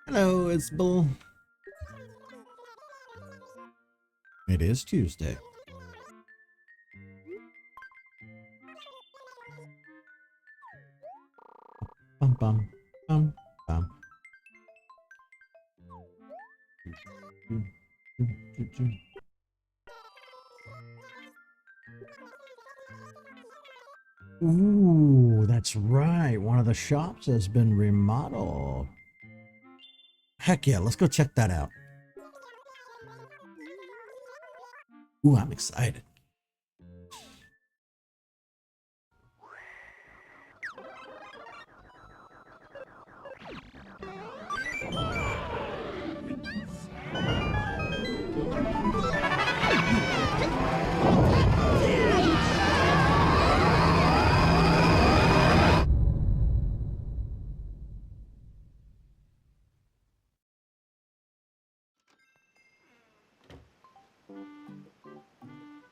Hello, it's Bull. It is Tuesday. Bum bum bum bum. Ooh, that's right. One of the shops has been remodeled. Heck yeah, let's go check that out. Ooh, I'm excited.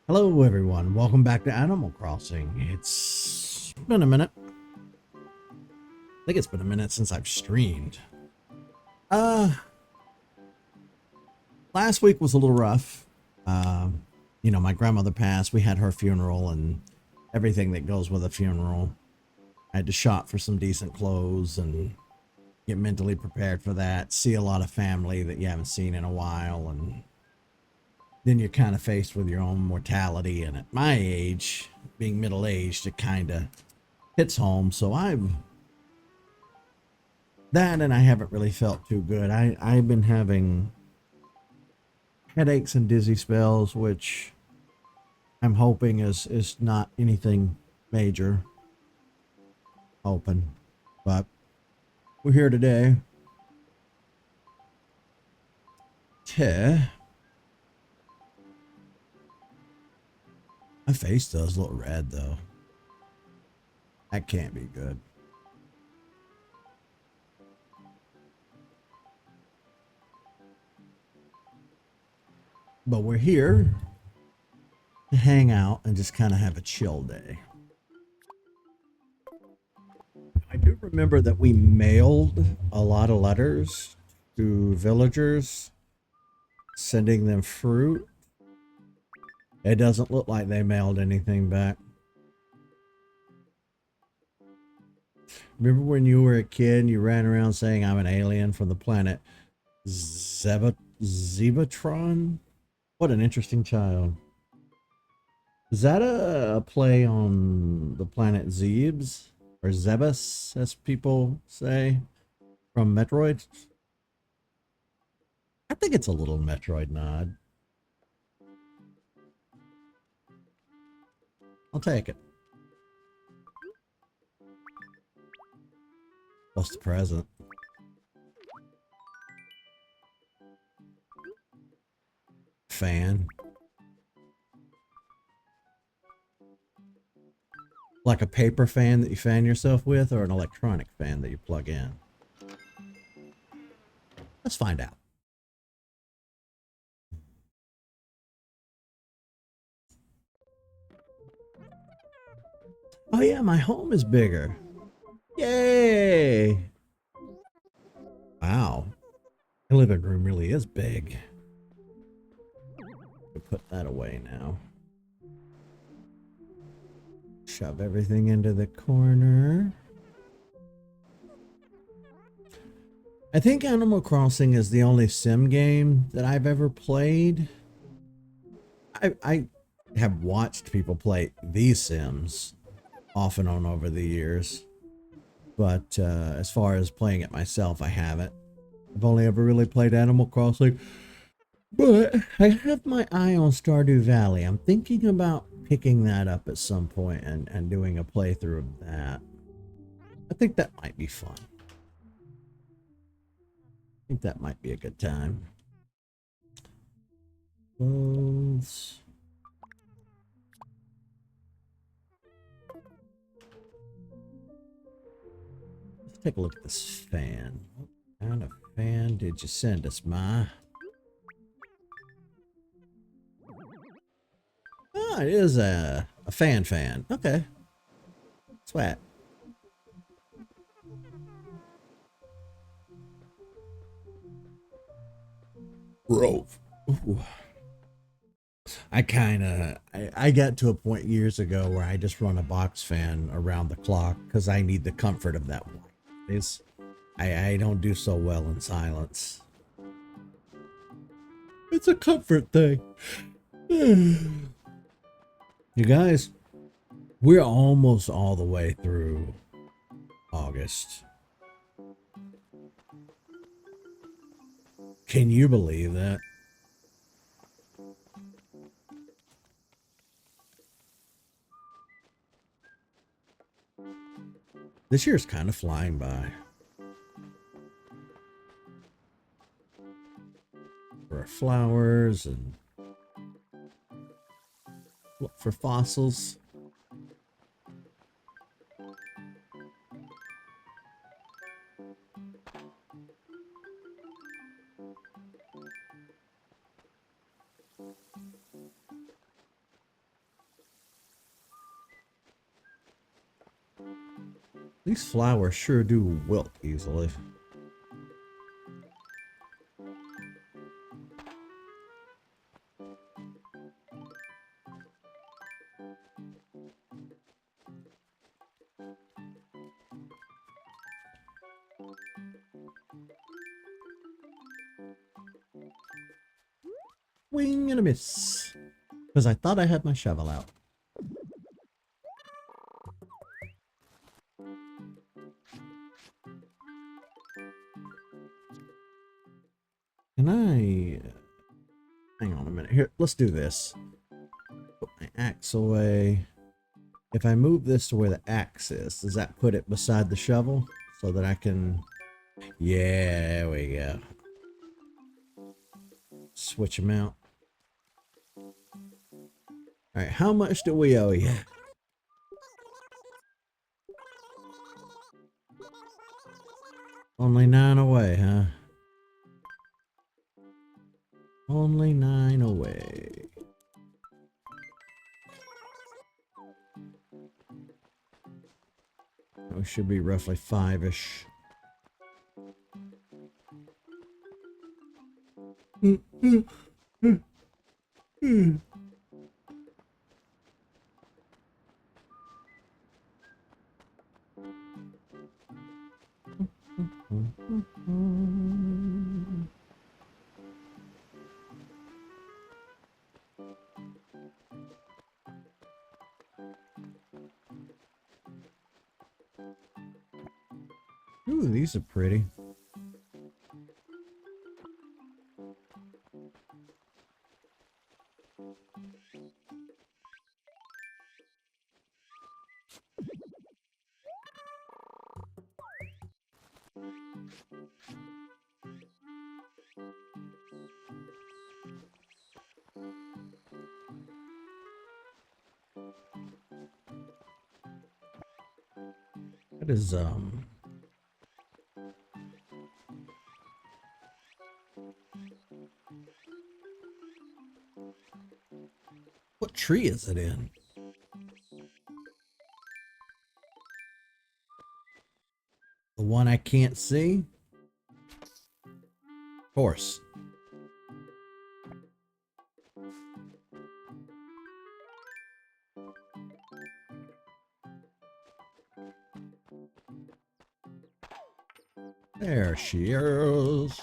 Hello, everyone. Welcome back to Animal Crossing. It's been a minute. I think it's been a minute since I've streamed. Last week was a little rough. You know, my grandmother passed. We had her funeral and everything that goes with a funeral. I had to shop for some decent clothes and get mentally prepared for that. See a lot of family that you haven't seen in a while, and then you're kind of faced with your own mortality. And at my age, being middle-aged, it kind of hits home. So and I haven't really felt too good. I've been having headaches and dizzy spells, which I'm hoping is not anything major. Hoping. But we're here today. My face does look red though. That can't be good. But we're here to hang out and just kind of have a chill day. I do remember that we mailed a lot of letters to villagers, sending them fruit. It doesn't look like they mailed anything back. Remember when you were a kid and you ran around saying, I'm an alien from the planet Zebatron? What an interesting child. Is that a play on the planet Zebes? Or Zebus, as people say, from Metroid? I think it's a little Metroid nod. I'll take it. What's the present? Fan. Like a paper fan that you fan yourself with, or an electronic fan that you plug in? Let's find out. Oh yeah, my home is bigger. Yay! Wow. My living room really is big. We'll put that away now. Shove everything into the corner. I think Animal Crossing is the only sim game that I've ever played. I have watched people play these Sims off and on over the years, but as far as playing it myself, I haven't. I've only ever really played Animal Crossing, but I have my eye on Stardew Valley. I'm thinking about picking that up at some point and doing a playthrough of that. I think that might be fun. I think that might be a good time. Let's take a look at this fan. What kind of fan did you send us, Ma? Oh, it is a fan. Okay. Swat. Grove. Ooh. I got to a point years ago where I just run a box fan around the clock because I need the comfort of that one. I don't do so well in silence. It's a comfort thing. You guys, we're almost all the way through August. Can you believe that? This year's kind of flying by. There are flowers and look for fossils. These flowers sure do wilt easily. Wing and a miss. Because I thought I had my shovel out. Can I... Hang on a minute. Here, let's do this. Put my axe away. If I move this to where the axe is, does that put it beside the shovel? So that I can... Yeah, there we go. Switch them out. Alright, how much do we owe you? Only 9 away, huh? Only 9 away. That should be roughly 5-ish. Ooh, these are pretty. That is, what tree is it in? The one I can't see? Of course. There she is.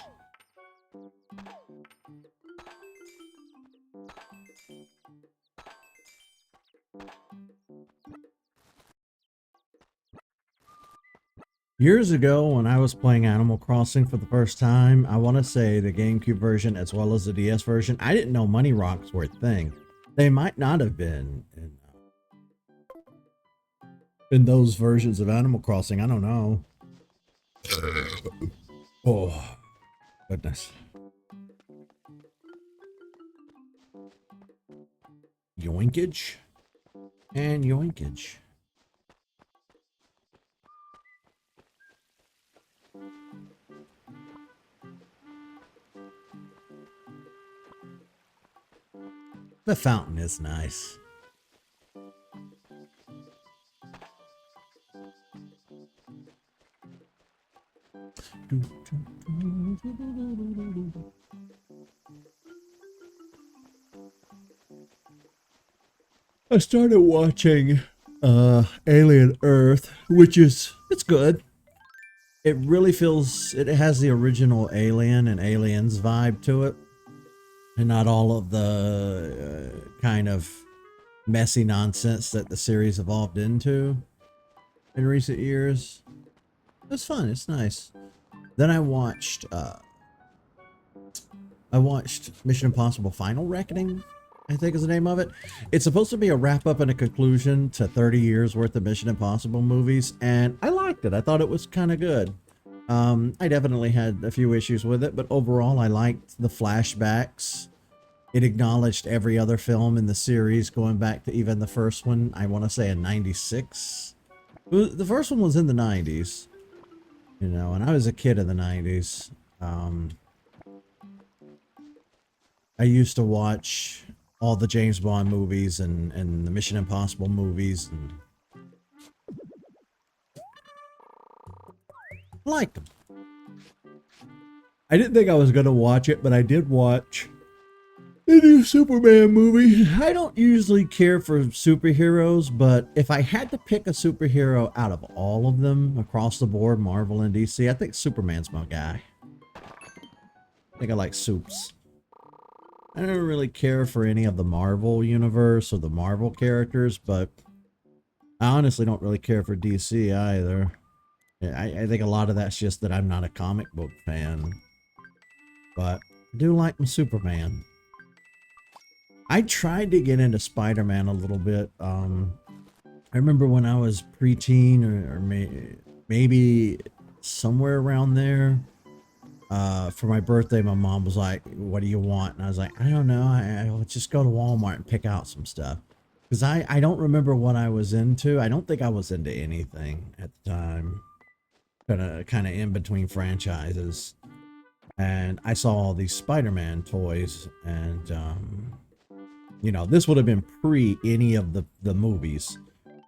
Years ago, when I was playing Animal Crossing for the first time, I want to say the GameCube version as well as the DS version, I didn't know money rocks were a thing. They might not have been in those versions of Animal Crossing. I don't know. Oh, goodness. Yoinkage and yoinkage. The fountain is nice. I started watching Alien Earth, which is, it's good. It really feels, it has the original Alien and Aliens vibe to it, and not all of the kind of messy nonsense that the series evolved into in recent years. It's fun. It's nice. Then I watched Mission Impossible Final Reckoning, I think is the name of it. It's supposed to be a wrap up and a conclusion to 30 years worth of Mission Impossible movies, and I liked it. I thought it was kind of good. I definitely had a few issues with it, but overall I liked the flashbacks. It acknowledged every other film in the series going back to even the first one, I want to say in 96. The first one was in the 90s, you know, and I was a kid in the 90s. I used to watch all the James Bond movies and the Mission Impossible movies, and I liked them. I didn't think I was going to watch it, but I did watch the new Superman movie. I don't usually care for superheroes, but if I had to pick a superhero out of all of them across the board, Marvel and DC, I think Superman's my guy. I think I like Supes. I don't really care for any of the Marvel universe or the Marvel characters, but I honestly don't really care for DC either. I think a lot of that's just that I'm not a comic book fan, but I do like my Superman. I tried to get into Spider-Man a little bit. I remember when I was preteen or maybe somewhere around there. For my birthday, my mom was like, "What do you want?" And I was like, "I don't know. I'll just go to Walmart and pick out some stuff." Because I don't remember what I was into. I don't think I was into anything at the time. Kind of in between franchises. And I saw all these Spider-Man toys, and you know, this would have been pre any of the movies.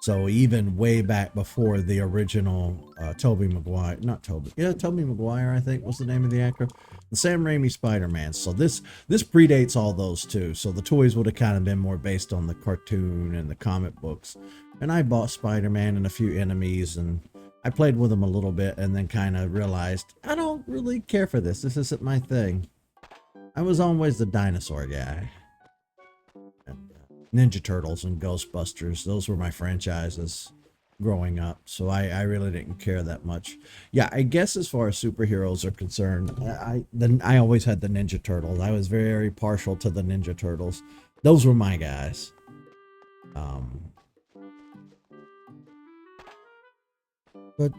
So even way back before the original Tobey Maguire, Tobey Maguire, I think was the name of the actor, the Sam Raimi Spider-Man. So this predates all those too. So the toys would have kind of been more based on the cartoon and the comic books. And I bought Spider-Man and a few enemies, and I played with them a little bit, and then kind of realized I don't really care for this. This isn't my thing. I was always the dinosaur guy. Ninja Turtles and Ghostbusters, those were my franchises growing up, so I really didn't care that much. Yeah, I guess as far as superheroes are concerned, I always had the Ninja Turtles. I was very partial to the Ninja Turtles. Those were my guys. But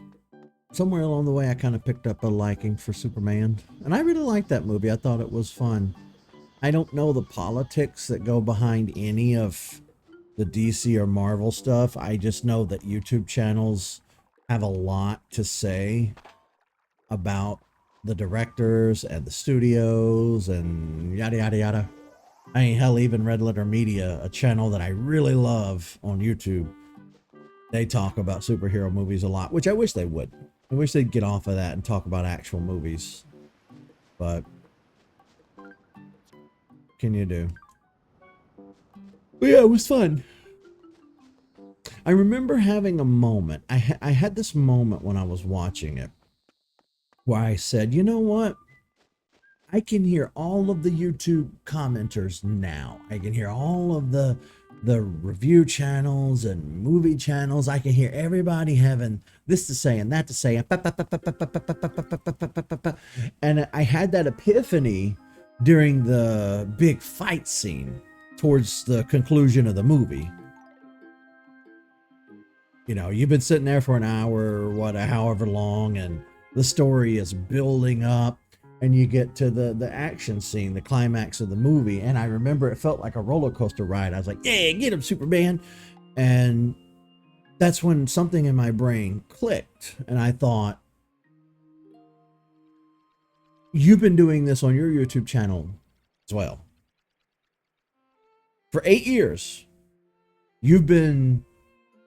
somewhere along the way I kind of picked up a liking for Superman, and I really liked that movie. I thought it was fun. I don't know the politics that go behind any of the DC or Marvel stuff. I just know that YouTube channels have a lot to say about the directors and the studios and yada, yada, yada. I mean, hell, even Red Letter Media, a channel that I really love on YouTube, they talk about superhero movies a lot, which I wish they would. I wish they'd get off of that and talk about actual movies. But can you do? But yeah, it was fun. I remember having a moment. I had this moment when I was watching it where I said, you know what? I can hear all of the YouTube commenters now. I can hear all of the review channels and movie channels. I can hear everybody having this to say and that to say. And I had that epiphany during the big fight scene towards the conclusion of the movie. You know, you've been sitting there for an hour or however long, and the story is building up, and you get to the action scene, the climax of the movie. And I remember it felt like a roller coaster ride. I was like, yeah, get him, Superman. And that's when something in my brain clicked, and I thought, you've been doing this on your YouTube channel as well. For 8 years, you've been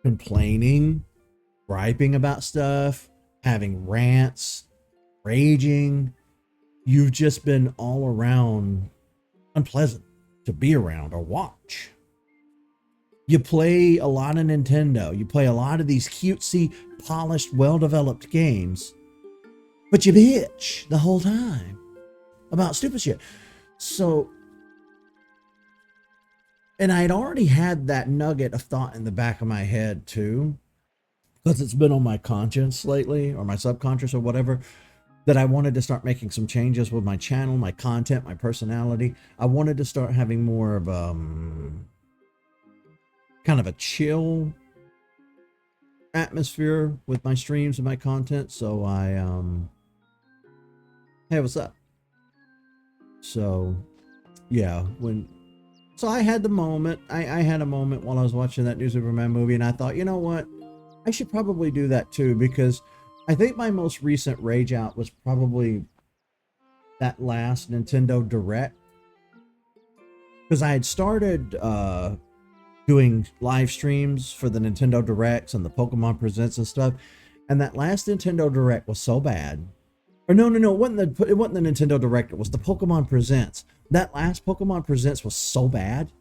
complaining, griping about stuff, having rants, raging. You've just been all around unpleasant to be around or watch. You play a lot of Nintendo. You play a lot of these cutesy, polished, well-developed games. But you bitch the whole time about stupid shit. So, and I'd already had that nugget of thought in the back of my head too, because it's been on my conscience lately, or my subconscious or whatever, that I wanted to start making some changes with my channel, my content, my personality. I wanted to start having more of kind of a chill atmosphere with my streams and my content. So hey, what's up? So yeah, so I had the moment. I had a moment while I was watching that new Superman movie, and I thought, you know what? I should probably do that too, because I think my most recent rage out was probably that last Nintendo Direct. Because I had started doing live streams for the Nintendo Directs and the Pokemon Presents and stuff, and that last Nintendo Direct was so bad. Or no, it wasn't the Nintendo Direct. It was the Pokemon Presents. That last Pokemon Presents was so bad.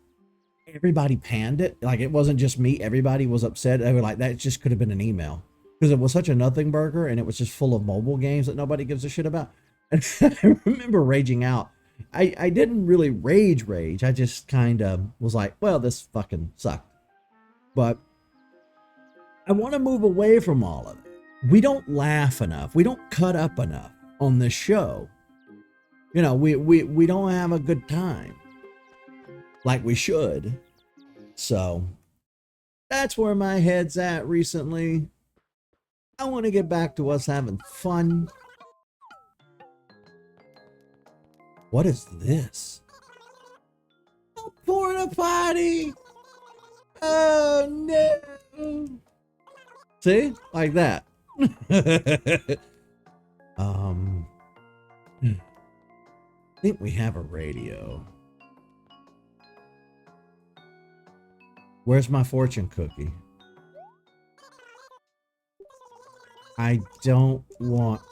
Everybody panned it. Like, it wasn't just me. Everybody was upset. They were like, that just could have been an email, because it was such a nothing burger, and it was just full of mobile games that nobody gives a shit about. And I remember raging out. I didn't really rage. I just kind of was like, well, this fucking sucked. But I want to move away from all of it. We don't laugh enough. We don't cut up enough on this show. You know, we don't have a good time like we should. So that's where my head's at recently. I want to get back to us having fun. What is this? A porta potty! Oh no! See? Like that. I think we have a radio. Where's my fortune cookie? I don't want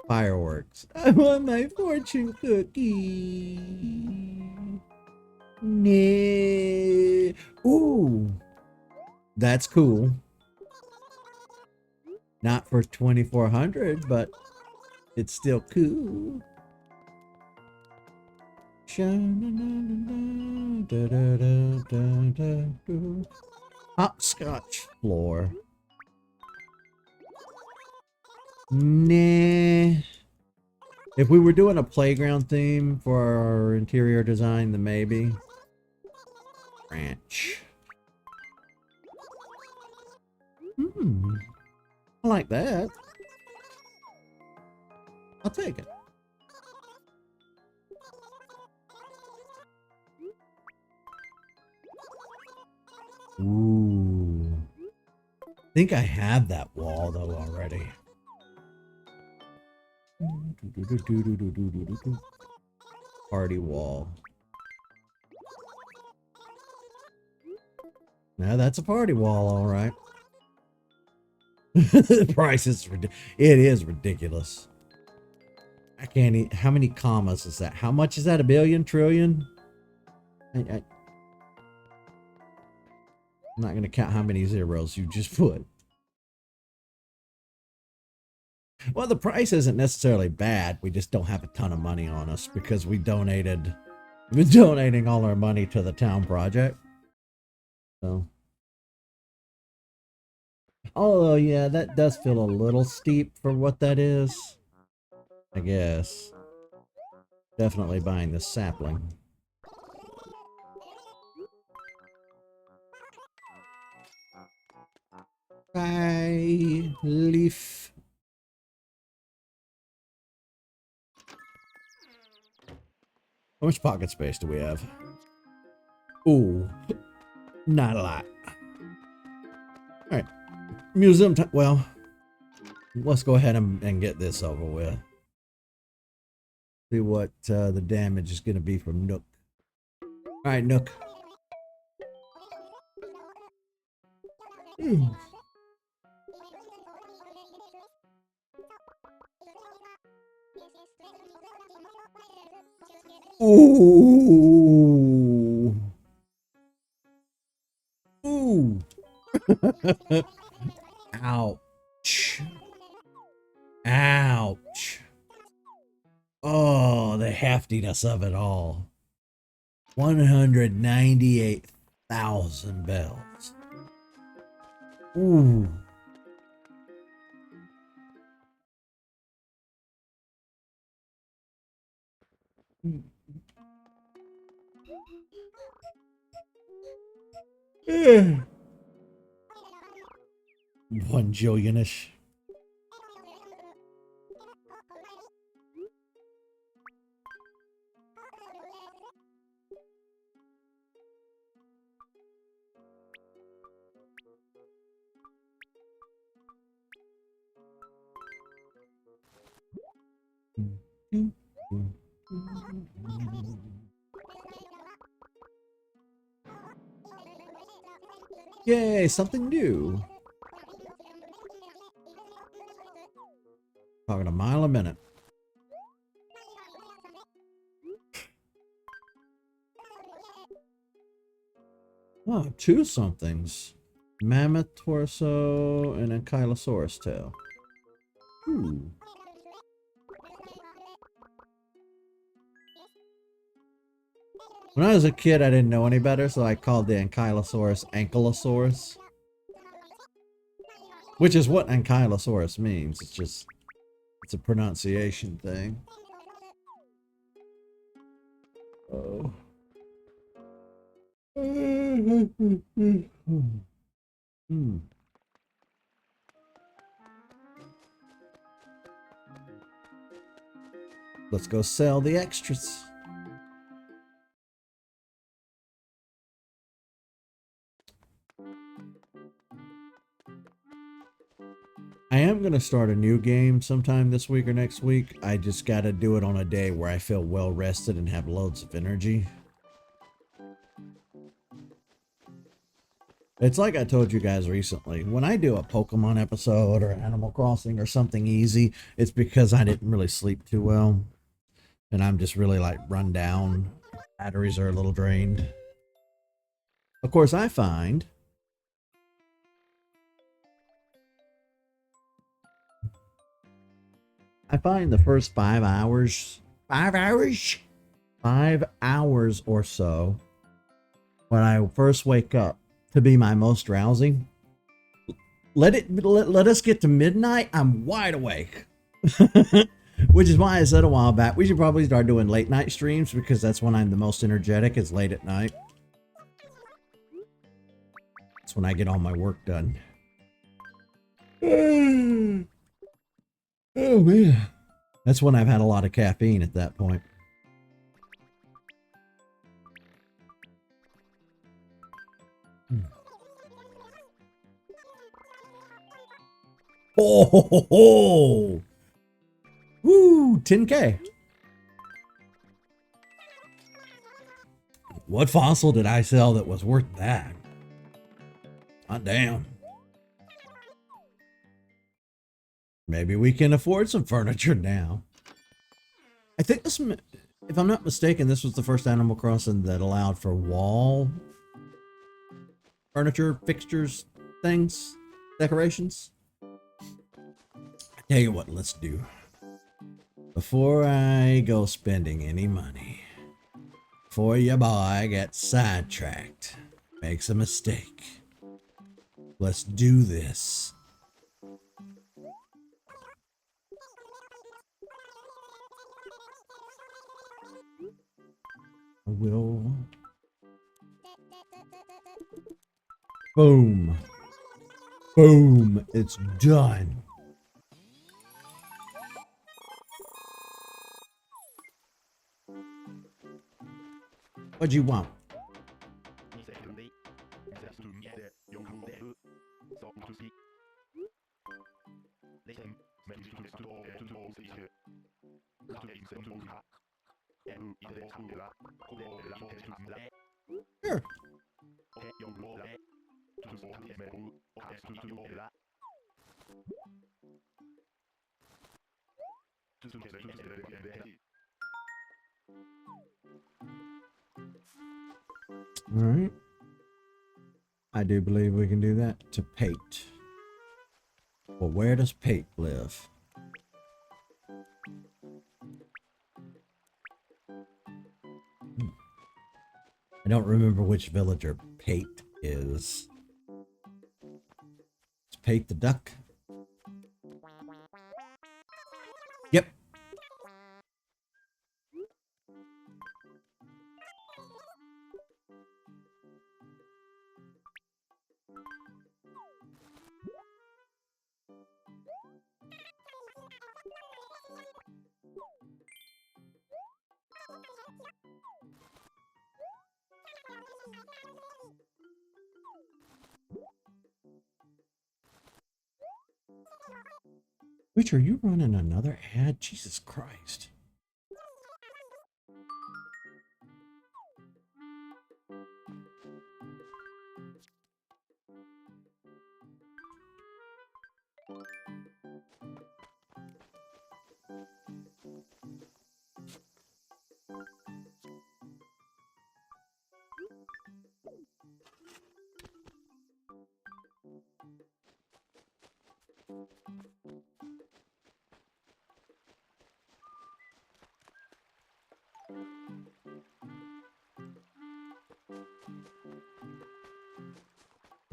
fireworks. I want my fortune cookie. Nah. Ooh. That's cool. Not for 2,400, but it's still cool. Hopscotch floor. Nah. If we were doing a playground theme for our interior design, then maybe. Ranch. I like that. I'll take it. Ooh. I think I have that wall though already. Party wall. Now that's a party wall, all right. The price is it is ridiculous. I can't eat. How many commas is that? How much is that? A billion, trillion? I'm not going to count how many zeros you just put. Well, the price isn't necessarily bad. We just don't have a ton of money on us because we've been donating all our money to the town project. So, although, yeah, that does feel a little steep for what that is, I guess. Definitely buying the sapling. Bye, leaf. How much pocket space do we have? Ooh, not a lot. All right, museum time. Well, let's go ahead and get this over with. See what the damage is going to be from Nook. All right, Nook. Ooh. Ouch. Ouch. Oh, the heftiness of it all. 198,000 bells. Ooh. One jillionish. Yay, something new. Talking a mile a minute. Oh, two somethings. Mammoth torso and a Ankylosaurus tail. Ooh. When I was a kid, I didn't know any better, so I called the Ankylosaurus Ankylosaurus. Which is what Ankylosaurus means. It's a pronunciation thing. Oh. Let's go sell the extras. I am going to start a new game sometime this week or next week. I just got to do it on a day where I feel well rested and have loads of energy. It's like I told you guys recently, when I do a Pokemon episode or Animal Crossing or something easy, it's because I didn't really sleep too well. And I'm just really like run down. Batteries are a little drained. Of course, I find the first 5 hours, 5 hours or so when I first wake up to be my most drowsy. Let us get to midnight, I'm wide awake. Which is why I said a while back, we should probably start doing late night streams because that's when I'm the most energetic, is late at night. That's when I get all my work done. Oh man. That's when I've had a lot of caffeine at that point. Oh, ho, ho, ho. Woo, 10K. What fossil did I sell that was worth that? Hot damn. Maybe we can afford some furniture now. I think this, if I'm not mistaken, this was the first Animal Crossing that allowed for wall furniture, fixtures, things, decorations. Tell you what, let's do. Before I go spending any money, before your boy gets sidetracked, makes a mistake, let's do this. I will. Boom. Boom. It's done. What'd you want? Sure. All right. I do believe we can do that. To Pate. Well, where does Pate live? I don't remember which villager Pate is. Is Pate the duck? Yep. Which, are you running another ad? Jesus Christ.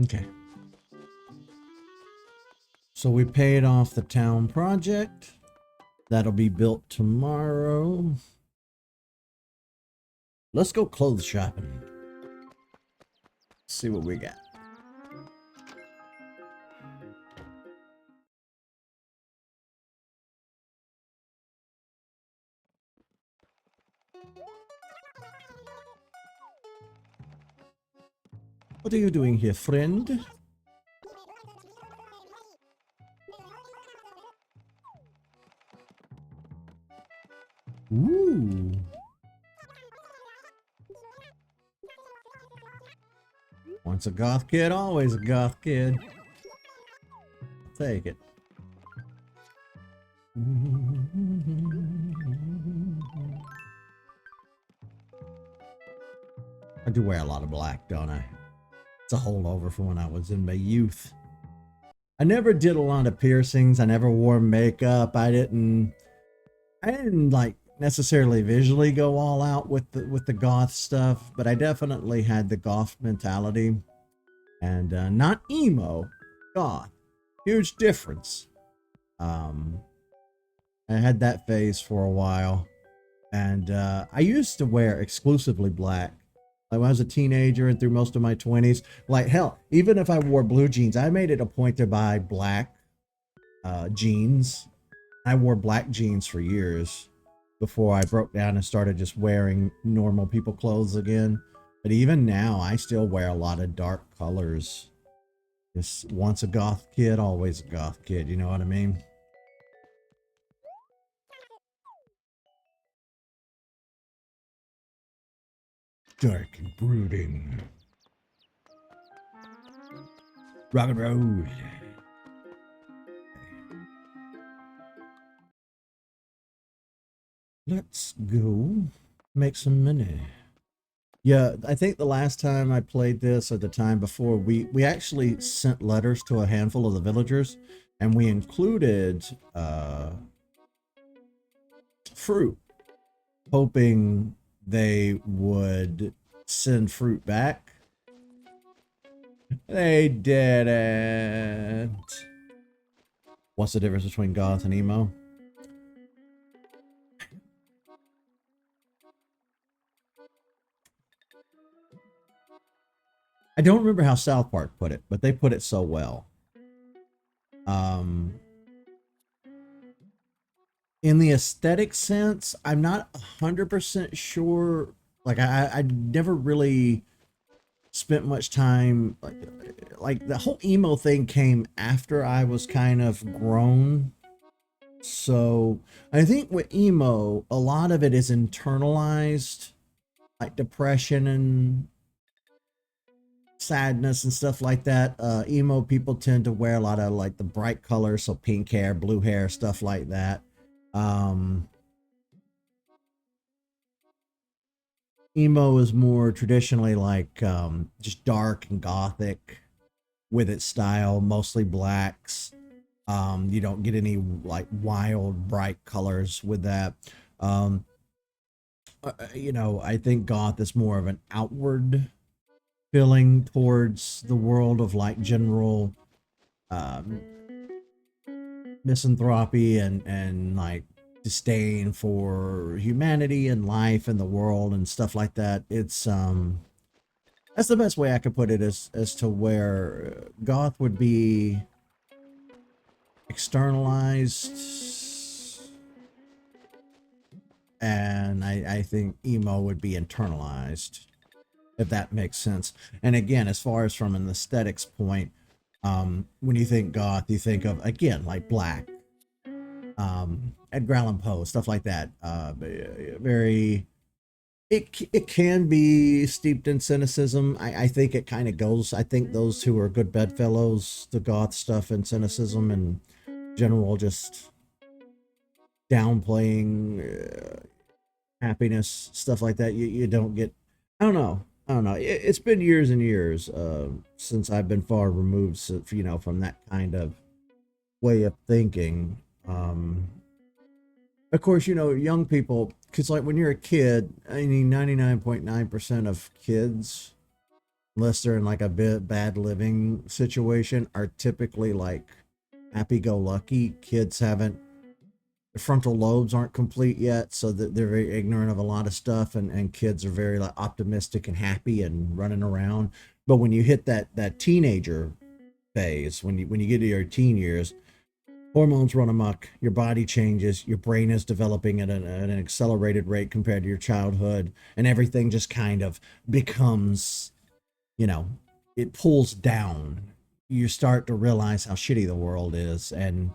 Okay. So we paid off the town project. That'll be built tomorrow. Let's go clothes shopping. See what we got. What are you doing here, friend? Ooh. Once a goth kid, always a goth kid. Take it. I do wear a lot of black, don't I? It's a holdover from when I was in my youth. I never did a lot of piercings. I never wore makeup. I didn't like necessarily visually go all out with the goth stuff, but I definitely had the goth mentality, and not emo, goth. Huge difference. I had that phase for a while, and I used to wear exclusively black. Like when I was a teenager and through most of my 20s, like hell, even if I wore blue jeans, I made it a point to buy black jeans. I wore black jeans for years before I broke down and started just wearing normal people clothes again. But even now, I still wear a lot of dark colors. Just once a goth kid, always a goth kid. You know what I mean? Dark and brooding. Rock and roll. Let's go make some money. Yeah, I think the last time I played this, or the time before, we actually sent letters to a handful of the villagers, and we included fruit, hoping they would send fruit back. They didn't. What's the difference between goth and emo? I don't remember how South Park put it, but they put it so well. In the aesthetic sense, I'm not 100% sure. Like I never really spent much time, like the whole emo thing came after I was kind of grown. So I think with emo, a lot of it is internalized, like depression and sadness and stuff like that. Emo people tend to wear a lot of like the bright colors, so pink hair, blue hair, stuff like that. emo is more traditionally like just dark and gothic with its style, mostly blacks. You don't get any like wild, bright colors with that. Um, I think goth is more of an outward feeling towards the world of like general um, misanthropy and like disdain for humanity and life and the world and stuff like that. It's that's the best way I could put it, as to where goth would be externalized, and I think emo would be internalized, if that makes sense. And again, as far as from an aesthetics point, when you think goth, you think of, again, like black, Edgar Allan Poe, stuff like that. Very, it can be steeped in cynicism. I think it kind of goes. I think those two are good bedfellows, the goth stuff and cynicism and general just downplaying happiness, stuff like that. You don't get. I don't know. I don't know. It's been years and years since I've been far removed, from that kind of way of thinking. Of course, young people, because like when you're a kid, I mean, 99.9% of kids, unless they're in like a bit bad living situation, are typically like happy-go-lucky. Kids haven't, the frontal lobes aren't complete yet, so that they're very ignorant of a lot of stuff, and kids are very like optimistic and happy and running around. But when you hit that teenager phase, when you get to your teen years, hormones run amok, your body changes, your brain is developing at an accelerated rate compared to your childhood, and everything just kind of becomes, you know, it pulls down. You start to realize how shitty the world is. And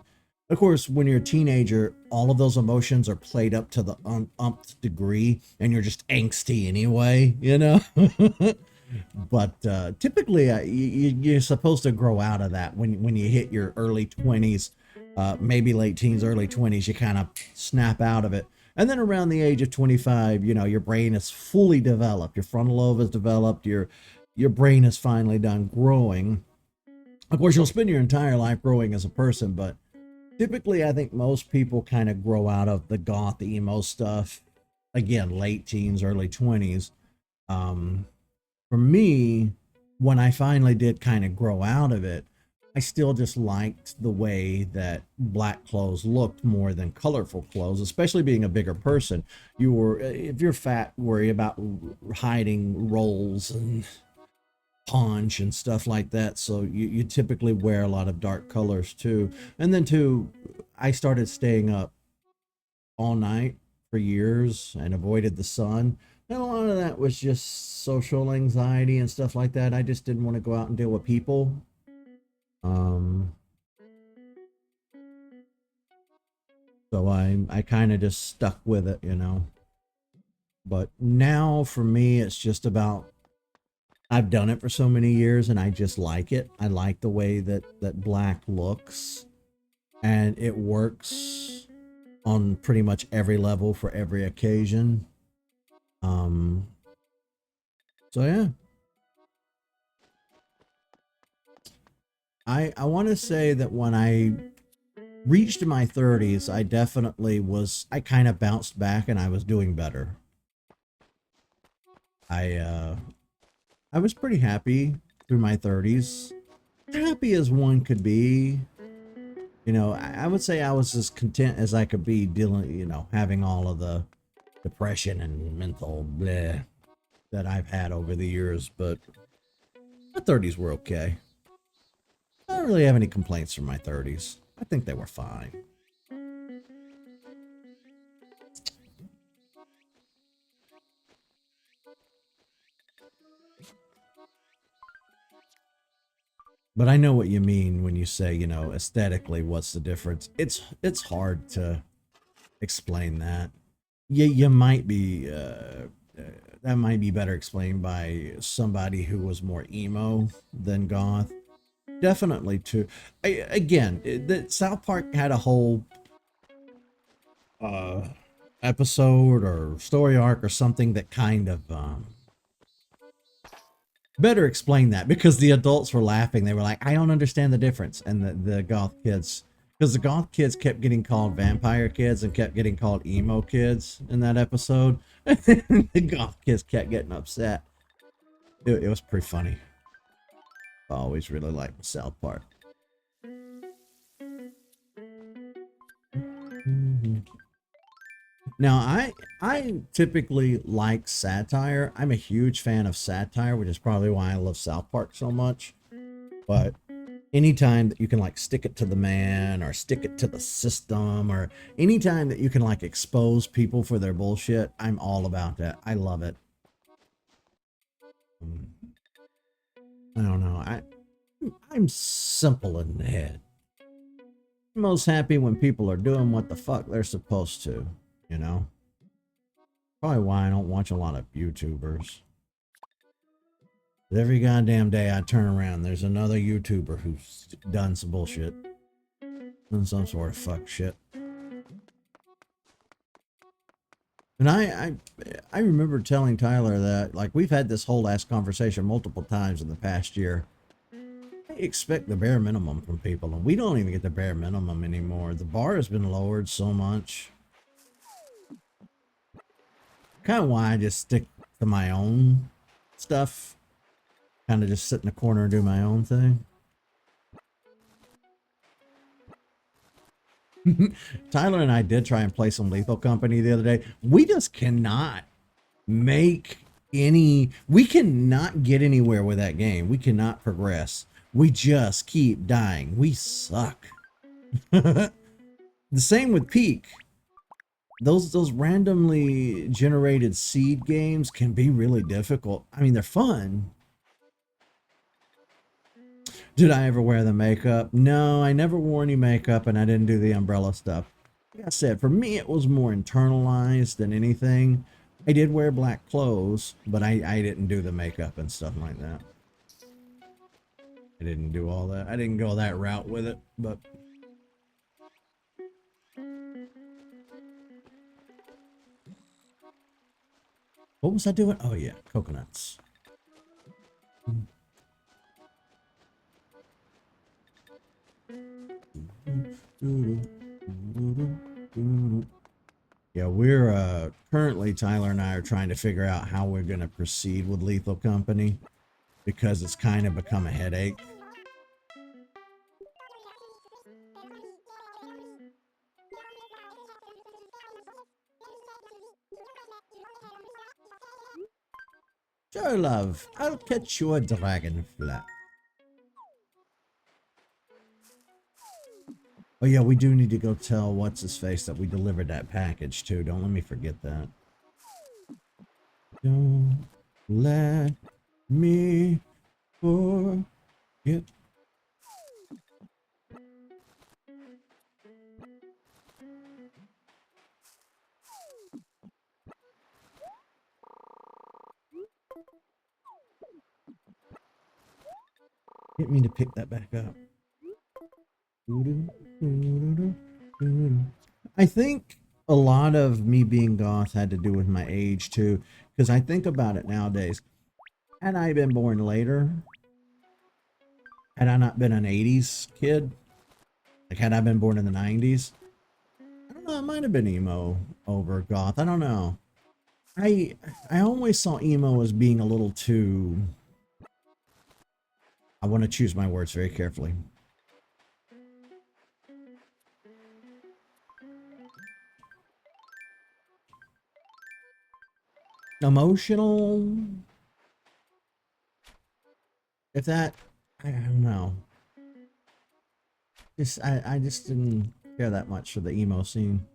of course, when you're a teenager, all of those emotions are played up to the umpth degree, and you're just angsty anyway. But typically, you're supposed to grow out of that when you hit your early 20s, maybe late teens, early 20s. You kind of snap out of it, and then around the age of 25, your brain is fully developed. Your frontal lobe is developed. Your brain is finally done growing. Of course, you'll spend your entire life growing as a person, but typically, I think most people kind of grow out of the goth emo stuff. Again, late teens, early 20s. Um, for me, when I finally did kind of grow out of it, I still just liked the way that black clothes looked more than colorful clothes, especially being a bigger person. If you're fat, worry about hiding rolls and paunch and stuff like that. So you typically wear a lot of dark colors too. And then too, I started staying up all night for years and avoided the sun. And a lot of that was just social anxiety and stuff like that. I just didn't want to go out and deal with people. Um, so I kind of just stuck with it. But now for me, it's just about, I've done it for so many years and I just like it. I like the way that black looks, and it works on pretty much every level for every occasion. Um, so yeah. I want to say that when I reached my 30s, I kind of bounced back and I was doing better. I I was pretty happy through my 30s. Happy as one could be. I would say I was as content as I could be dealing, having all of the depression and mental bleh that I've had over the years, but my 30s were okay. I don't really have any complaints from my 30s. I think they were fine. But I know what you mean when you say, aesthetically, what's the difference? It's hard to explain that. You might be that might be better explained by somebody who was more emo than goth. Definitely too. Again, the South Park had uh episode or story arc or something that kind of better explain that, because the adults were laughing. They were like, I don't understand the difference. And the goth kids, because the goth kids kept getting called vampire kids and kept getting called emo kids in that episode. The goth kids kept getting upset. It was pretty funny. I always really liked South Park. Now, I typically like satire. I'm a huge fan of satire, which is probably why I love South Park so much. But anytime that you can like stick it to the man or stick it to the system, or anytime that you can like expose people for their bullshit, I'm all about that. I love it. I don't know. I'm simple in the head. I'm most happy when people are doing what the fuck they're supposed to, you know? Probably why I don't watch a lot of YouTubers. Every goddamn day I turn around, there's another YouTuber who's done some bullshit. Done some sort of fuck shit. And I remember telling Tyler that, like, we've had this whole ass conversation multiple times in the past year. I expect the bare minimum from people, and we don't even get the bare minimum anymore. The bar has been lowered so much. Kind of why I just stick to my own stuff. Kind of just sit in the corner and do my own thing. Tyler and I did try and play some Lethal Company the other day. We just cannot make any... We cannot get anywhere with that game. We cannot progress. We just keep dying. We suck. The same with Peak. Those randomly generated seed games can be really difficult. I mean, they're fun. Did I ever wear the makeup? No, I never wore any makeup, and I didn't do the umbrella stuff. Like I said, for me, it was more internalized than anything. I did wear black clothes, but I didn't do the makeup and stuff like that. I didn't do all that. I didn't go that route with it, but... What was I doing? Oh, yeah, coconuts. Yeah, we're currently, Tyler and I are trying to figure out how we're going to proceed with Lethal Company, because it's kind of become a headache. Sure, love. I'll catch you a dragonfly. Oh yeah, we do need to go tell what's-his-face that we delivered that package too. Don't let me forget that. Don't let me forget. Get me to pick that back up. I think a lot of me being goth had to do with my age too, because I think about it nowadays. Had I been born later, had I not been an 80s kid, like had I been born in the 90s, I don't know, I might have been emo over goth. I don't know. I always saw emo as being a little too... I want to choose my words very carefully. Emotional? If that... I don't know. I just didn't care that much for the emo scene.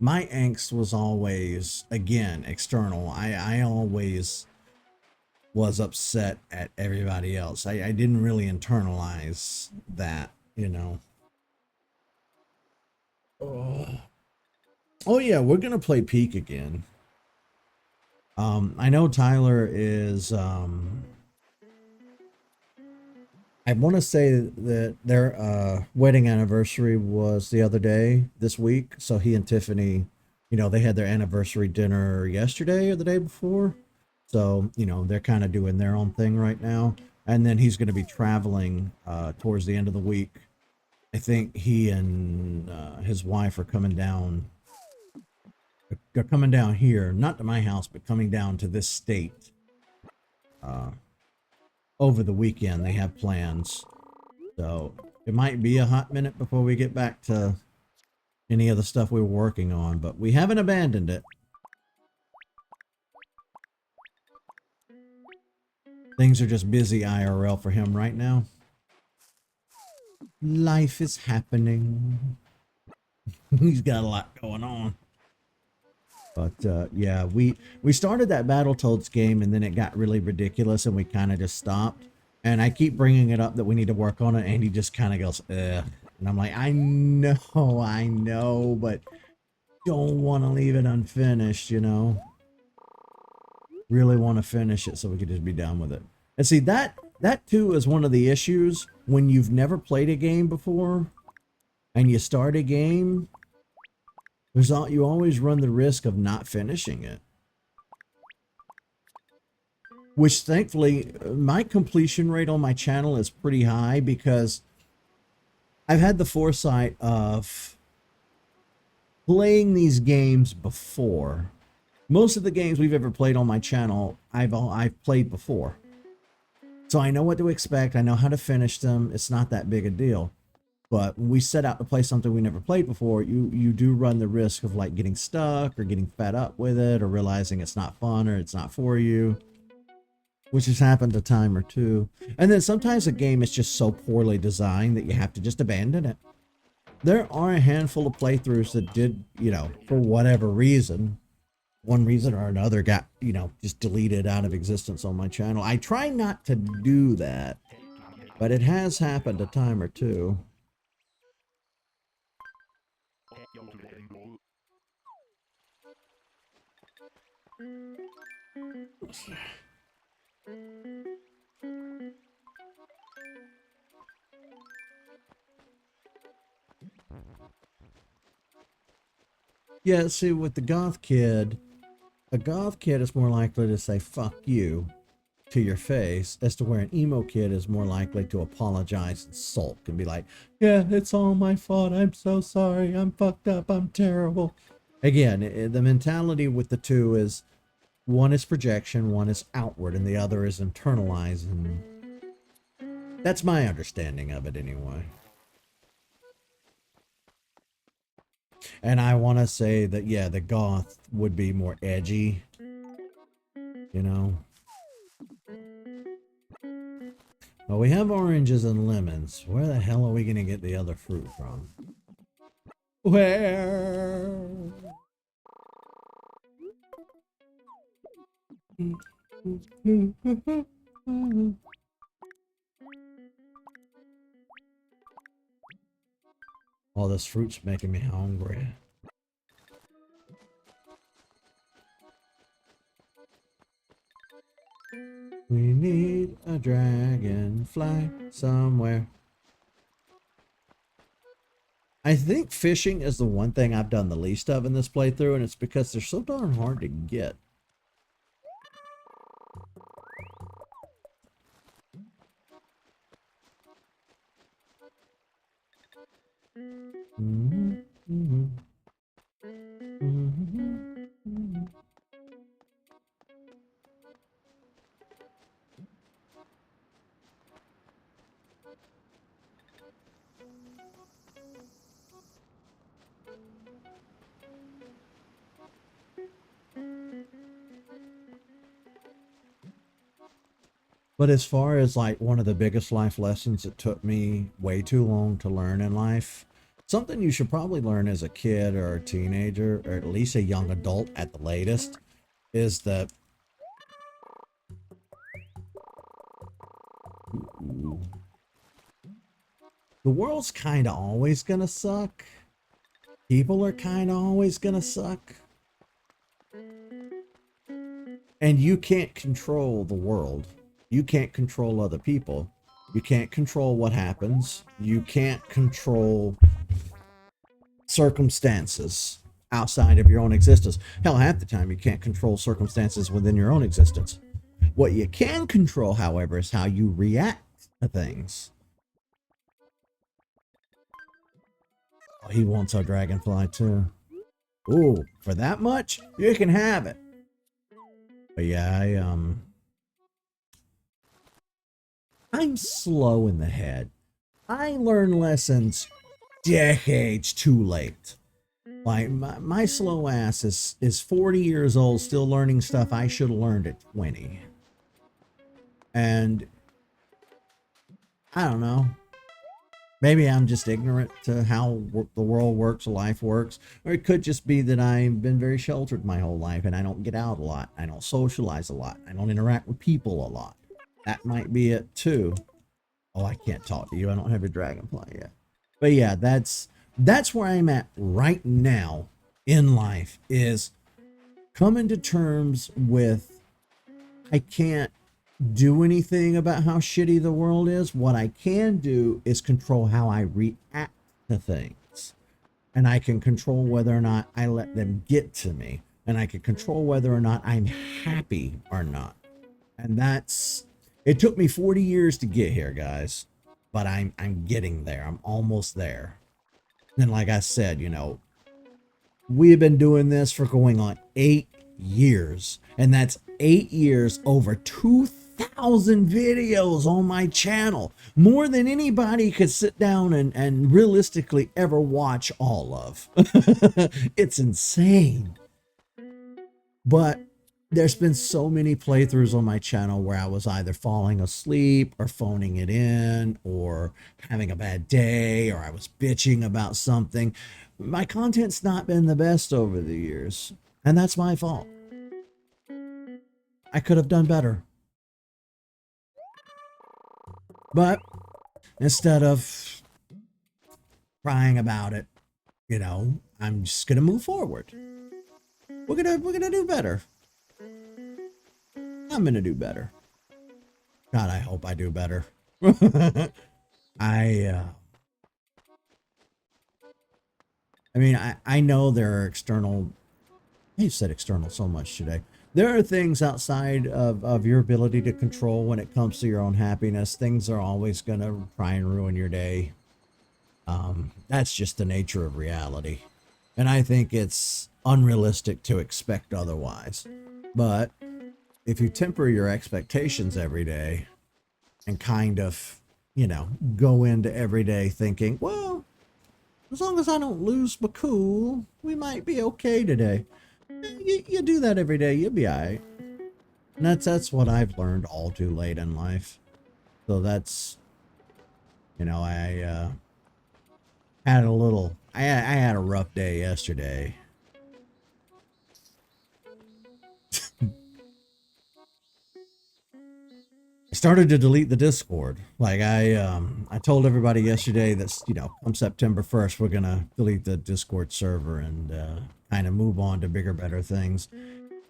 My angst was always, again, external. I always was upset at everybody else. I didn't really internalize that, you know. Oh yeah, we're gonna play Peak again. I know Tyler is I want to say that their wedding anniversary was the other day this week. So he and Tiffany, they had their anniversary dinner yesterday or the day before. So, they're kind of doing their own thing right now. And then he's going to be traveling towards the end of the week. I think he and his wife are coming down. They're coming down here, not to my house, but coming down to this state uh, over the weekend. They have plans. So it might be a hot minute before we get back to any of the stuff we were working on, but we haven't abandoned it. Things are just busy IRL for him right now. Life is happening. He's got a lot going on. But yeah, we started that Battletoads game and then it got really ridiculous and we kind of just stopped. And I keep bringing it up that we need to work on it, and he just kind of goes, ugh. And I'm like, I know, but don't want to leave it unfinished, Really want to finish it so we could just be done with it. And see, that too is one of the issues when you've never played a game before and you start a game. You always run the risk of not finishing it. Which thankfully, my completion rate on my channel is pretty high because I've had the foresight of playing these games before. Most of the games we've ever played on my channel, I've played before. So I know what to expect. I know how to finish them. It's not that big a deal. But when we set out to play something we never played before, you do run the risk of like getting stuck or getting fed up with it or realizing it's not fun or it's not for you, which has happened a time or two. And then sometimes a game is just so poorly designed that you have to just abandon it. There are a handful of playthroughs that did, for whatever reason, one reason or another, got, just deleted out of existence on my channel. I try not to do that, but it has happened a time or two. Yeah, see, with the goth kid, a goth kid is more likely to say fuck you to your face, as to where an emo kid is more likely to apologize and sulk and be like, yeah, it's all my fault, I'm so sorry, I'm fucked up, I'm terrible. Again, the mentality with the two is one is projection, one is outward, and the other is internalized, and that's my understanding of it anyway. And I want to say that, yeah, the goth would be more edgy, Well, we have oranges and lemons. Where the hell are we going to get the other fruit from? Where? Oh, this fruit's making me hungry. We need a dragonfly somewhere. I think fishing is the one thing I've done the least of in this playthrough, and it's because they're so darn hard to get. But as far as like one of the biggest life lessons that took me way too long to learn in life, something you should probably learn as a kid or a teenager, or at least a young adult at the latest, is that the world's kind of always gonna suck. People are kind of always gonna suck. And you can't control the world. You can't control other people. You can't control what happens. You can't control circumstances outside of your own existence. Hell, half the time you can't control circumstances within your own existence. What you can control, however, is how you react to things. Oh, he wants our dragonfly too. Ooh, for that much? You can have it. But yeah, I'm slow in the head. I learn lessons decades too late. Like my slow ass is 40 years old, still learning stuff I should have learned at 20. And I don't know. Maybe I'm just ignorant to how the world works, life works. Or it could just be that I've been very sheltered my whole life and I don't get out a lot. I don't socialize a lot. I don't interact with people a lot. That might be it too. Oh, I can't talk to you. I don't have a dragonfly yet. But yeah, that's where I'm at right now in life, is coming to terms with I can't do anything about how shitty the world is. What I can do is control how I react to things. And I can control whether or not I let them get to me. And I can control whether or not I'm happy or not. And it took me 40 years to get here, guys. But I'm getting there. I'm almost there. And like I said, you know, we've been doing this for going on 8 years. And that's 8 years, over 2,000 videos on my channel. More than anybody could sit down and realistically ever watch all of. It's insane. But there's been so many playthroughs on my channel where I was either falling asleep or phoning it in or having a bad day, or I was bitching about something. My content's not been the best over the years, and that's my fault. I could have done better. But instead of crying about it, you know, I'm just gonna move forward. We're gonna do better. I'm gonna do better. God, I hope I do better. I mean, I know there are external, I said external so much today. There are things outside of your ability to control when it comes to your own happiness. Things are always going to try and ruin your day. That's just the nature of reality. And I think it's unrealistic to expect otherwise. But if you temper your expectations every day and kind of, you know, go into every day thinking, well, as long as I don't lose my cool, we might be okay today. You do that every day, you'll be all right. And that's what I've learned all too late in life. So that's, you know, I had I had a rough day yesterday. I started to delete the Discord. Like I told everybody yesterday that, you know, come September 1st, we're going to delete the Discord server and kind of move on to bigger, better things.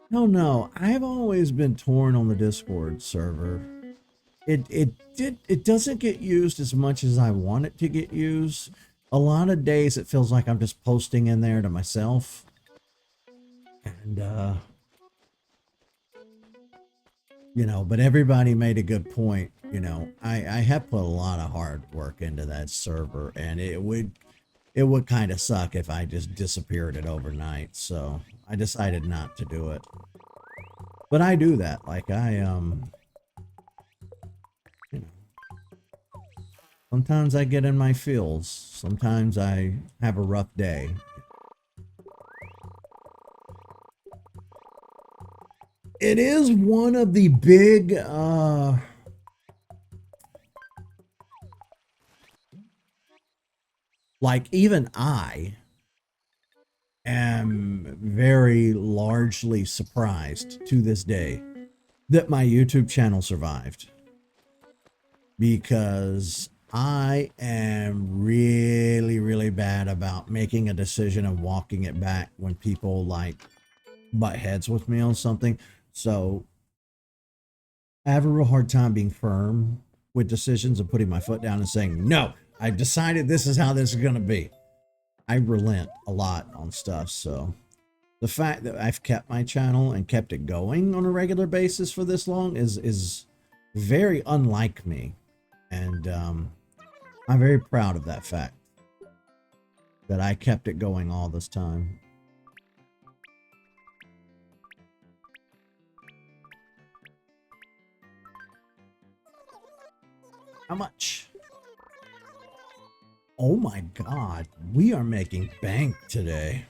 No, I've always been torn on the Discord server. It doesn't get used as much as I want it to get used. A lot of days it feels like I'm just posting in there to myself. And you know, but everybody made a good point. You know, I have put a lot of hard work into that server, and it would kind of suck if I just disappeared it overnight. So I decided not to do it. But I do that. Like I you know, sometimes I get in my feels. Sometimes I have a rough day. It is one of the big like even I am very largely surprised to this day that my YouTube channel survived, because I am really, really bad about making a decision and walking it back when people like butt heads with me on something. So I have a real hard time being firm with decisions and putting my foot down and saying, no, I've decided this is how this is going to be. I relent a lot on stuff. So the fact that I've kept my channel and kept it going on a regular basis for this long is very unlike me. And I'm very proud of that fact, that I kept it going all this time. How much? Oh my God, we are making bank today.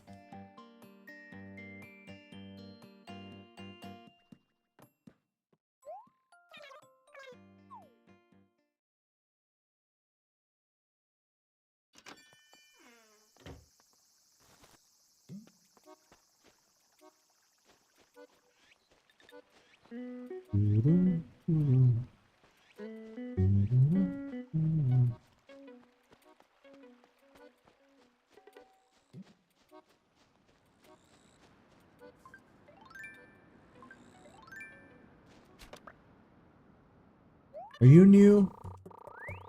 Are you new?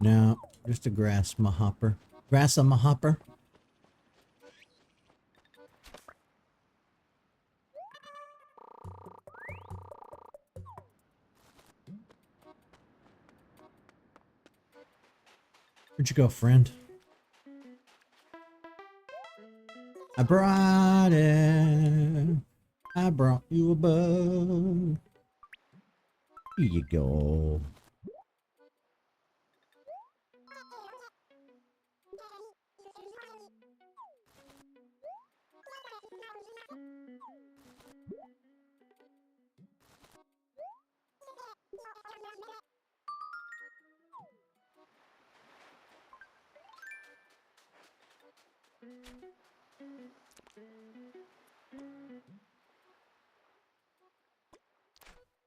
No, just a grass mahopper. Grass a mahopper? Where'd you go, friend? I brought it. I brought you a bug. Here you go.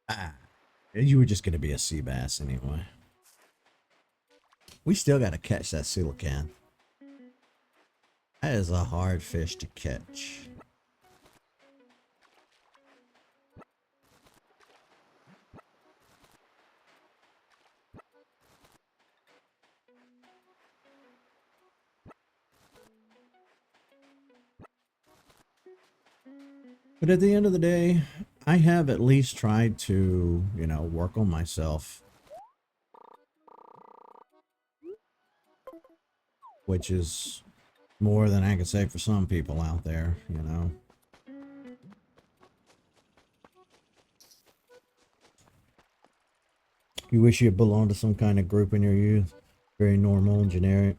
Ah, you were just going to be a sea bass anyway. We still got to catch that coelacanth. That is a hard fish to catch. But at the end of the day, I have at least tried to, you know, work on myself. Which is more than I can say for some people out there, you know. You wish you belonged to some kind of group in your youth? Very normal and generic.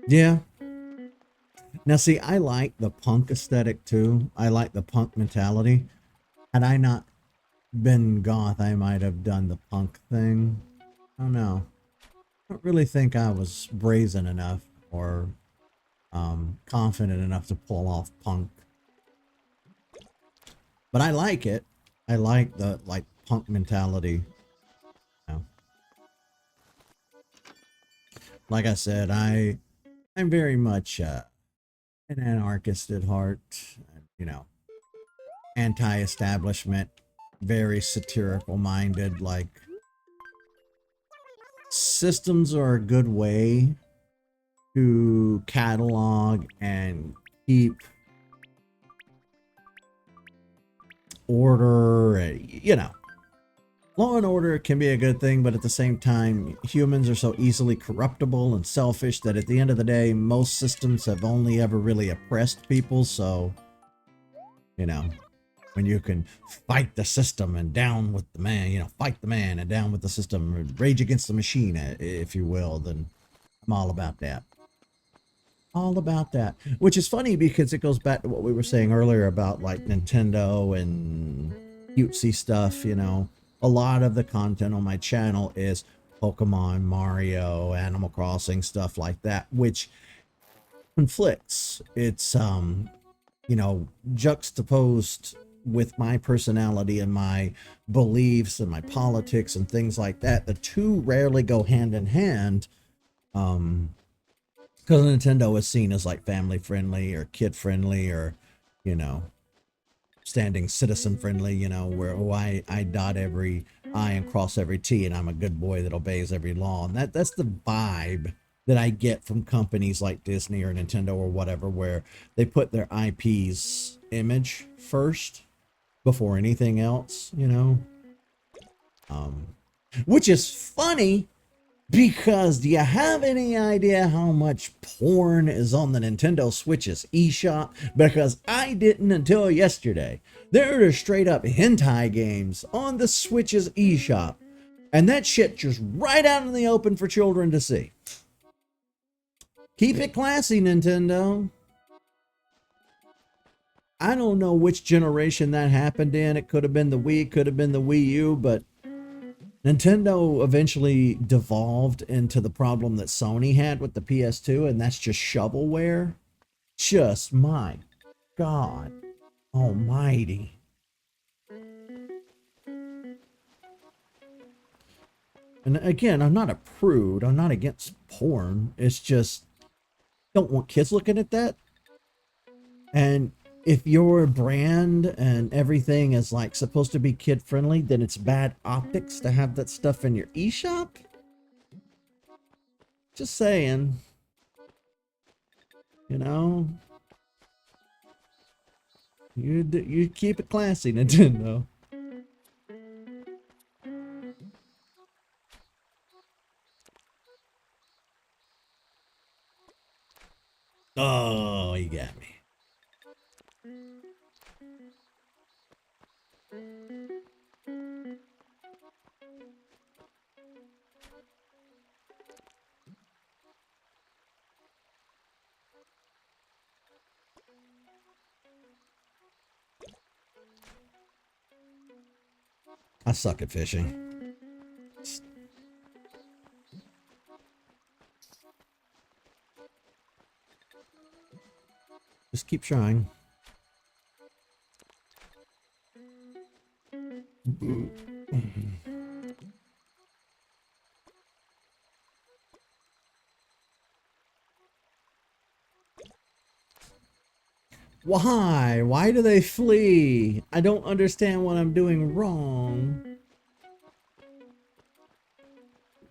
Yeah. Now, see, I like the punk aesthetic too. I like the punk mentality. Had I not been goth, I might have done the punk thing. I don't know. I don't really think I was brazen enough or confident enough to pull off punk. But I like it. I like the punk mentality. You know. Like I said, I'm very much an anarchist at heart. You know, anti-establishment, very satirical minded. Like, systems are a good way to catalog and keep order. You know, law and order can be a good thing, but at the same time, humans are so easily corruptible and selfish that at the end of the day, most systems have only ever really oppressed people. So, you know, when you can fight the system and down with the man, you know, fight the man and down with the system, rage against the machine, if you will, then I'm all about that. All about that. Which is funny because it goes back to what we were saying earlier about like Nintendo and cutesy stuff, you know. A lot of the content on my channel is Pokemon, Mario, Animal Crossing, stuff like that, which conflicts. It's, you know, juxtaposed with my personality and my beliefs and my politics and things like that. The two rarely go hand in hand, because Nintendo is seen as like family friendly or kid friendly or, you know, standing citizen friendly, you know, where I dot every I and cross every T, and I'm a good boy that obeys every law. And that's the vibe that I get from companies like Disney or Nintendo or whatever, where they put their IP's image first before anything else, you know? Which is funny because do you have any idea how much porn is on the Nintendo Switch's eShop? Because I didn't until yesterday. There are straight up hentai games on the Switch's eShop. And that shit just right out in the open for children to see. Keep it classy, Nintendo. I don't know which generation that happened in. It could have been the Wii, could have been the Wii U, but Nintendo eventually devolved into the problem that Sony had with the PS2, and that's just shovelware. Just my God almighty. And again, I'm not a prude. I'm not against porn. It's just, don't want kids looking at that. And if your brand and everything is like supposed to be kid friendly, then it's bad optics to have that stuff in your eShop. Just saying. You know, you keep it classy, Nintendo. Oh, you got me. I suck at fishing. Just keep trying. Why? Why do they flee? I don't understand what I'm doing wrong.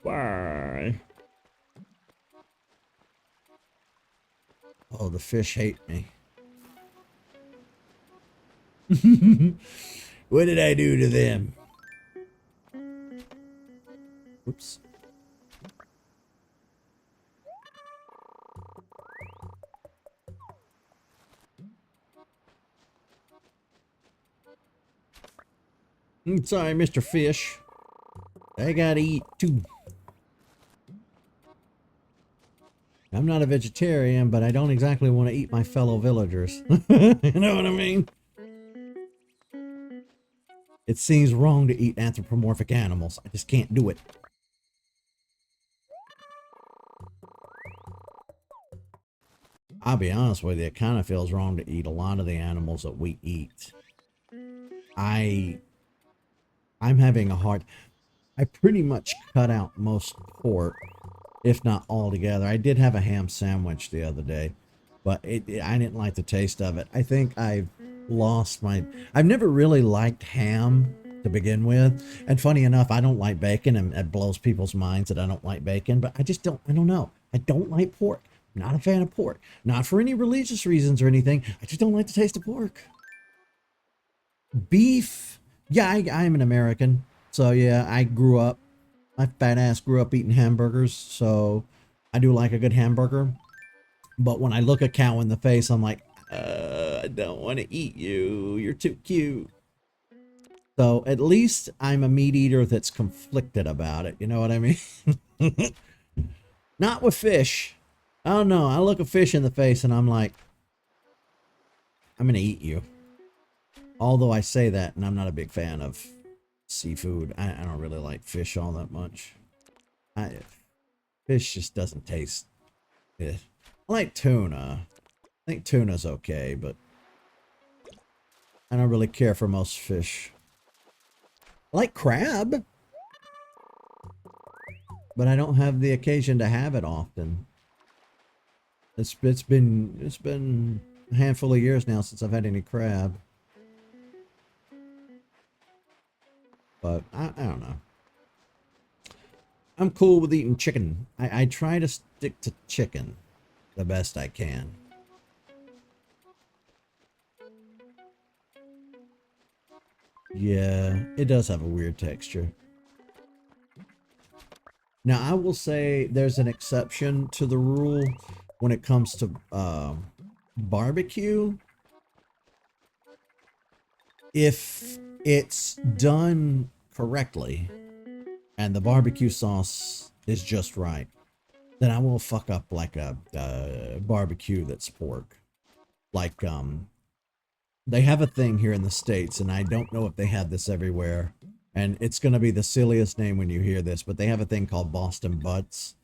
Why? Oh, the fish hate me. What did I do to them? Oops. Sorry, Mr. Fish. I gotta eat too. I'm not a vegetarian, but I don't exactly want to eat my fellow villagers. You know what I mean? It seems wrong to eat anthropomorphic animals. I just can't do it. I'll be honest with you, it kind of feels wrong to eat a lot of the animals that we eat. I'm having a hard... I pretty much cut out most pork, if not altogether. I did have a ham sandwich the other day, but I didn't like the taste of it. I think I've lost my... I've never really liked ham to begin with. And funny enough, I don't like bacon, and it blows people's minds that I don't like bacon, but I don't know. I don't like pork. I'm not a fan of pork. Not for any religious reasons or anything. I just don't like the taste of pork. Beef. Yeah, I'm an American. So yeah, my fat ass grew up eating hamburgers, so I do like a good hamburger. But when I look a cow in the face, I'm like, I don't want to eat you. You're too cute. So at least I'm a meat eater that's conflicted about it. You know what I mean? Not with fish. I don't know. I look a fish in the face and I'm like, I'm going to eat you. Although I say that, and I'm not a big fan of seafood. I don't really like fish all that much. Fish just doesn't taste good. I like tuna. I think tuna's okay, but I don't really care for most fish. I like crab, but I don't have the occasion to have it often. It's been a handful of years now since I've had any crab. But I don't know. I'm cool with eating chicken. I try to stick to chicken the best I can. Yeah, it does have a weird texture. Now, I will say there's an exception to the rule when it comes to barbecue. If it's done correctly and the barbecue sauce is just right, then I will fuck up like a barbecue that's pork. Like, they have a thing here in the States, and I don't know if they have this everywhere. And it's going to be the silliest name when you hear this, but they have a thing called Boston Butts.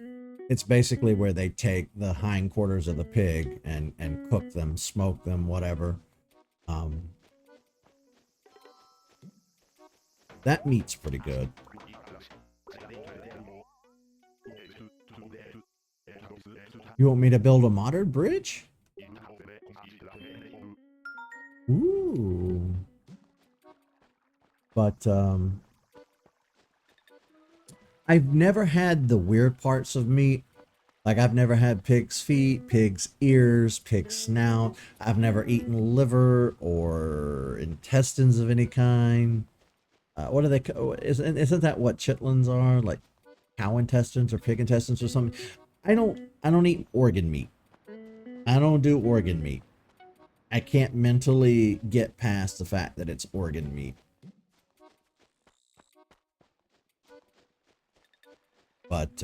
It's basically where they take the hindquarters of the pig and cook them, smoke them, whatever. That meat's pretty good. You want me to build a modern bridge? Ooh. But, I've never had the weird parts of meat. Like, I've never had pig's feet, pig's ears, pig's snout. I've never eaten liver or intestines of any kind. What are they? Isn't that what chitlins are? Like cow intestines or pig intestines or something? I don't eat organ meat. I don't do organ meat. I can't mentally get past the fact that it's organ meat. But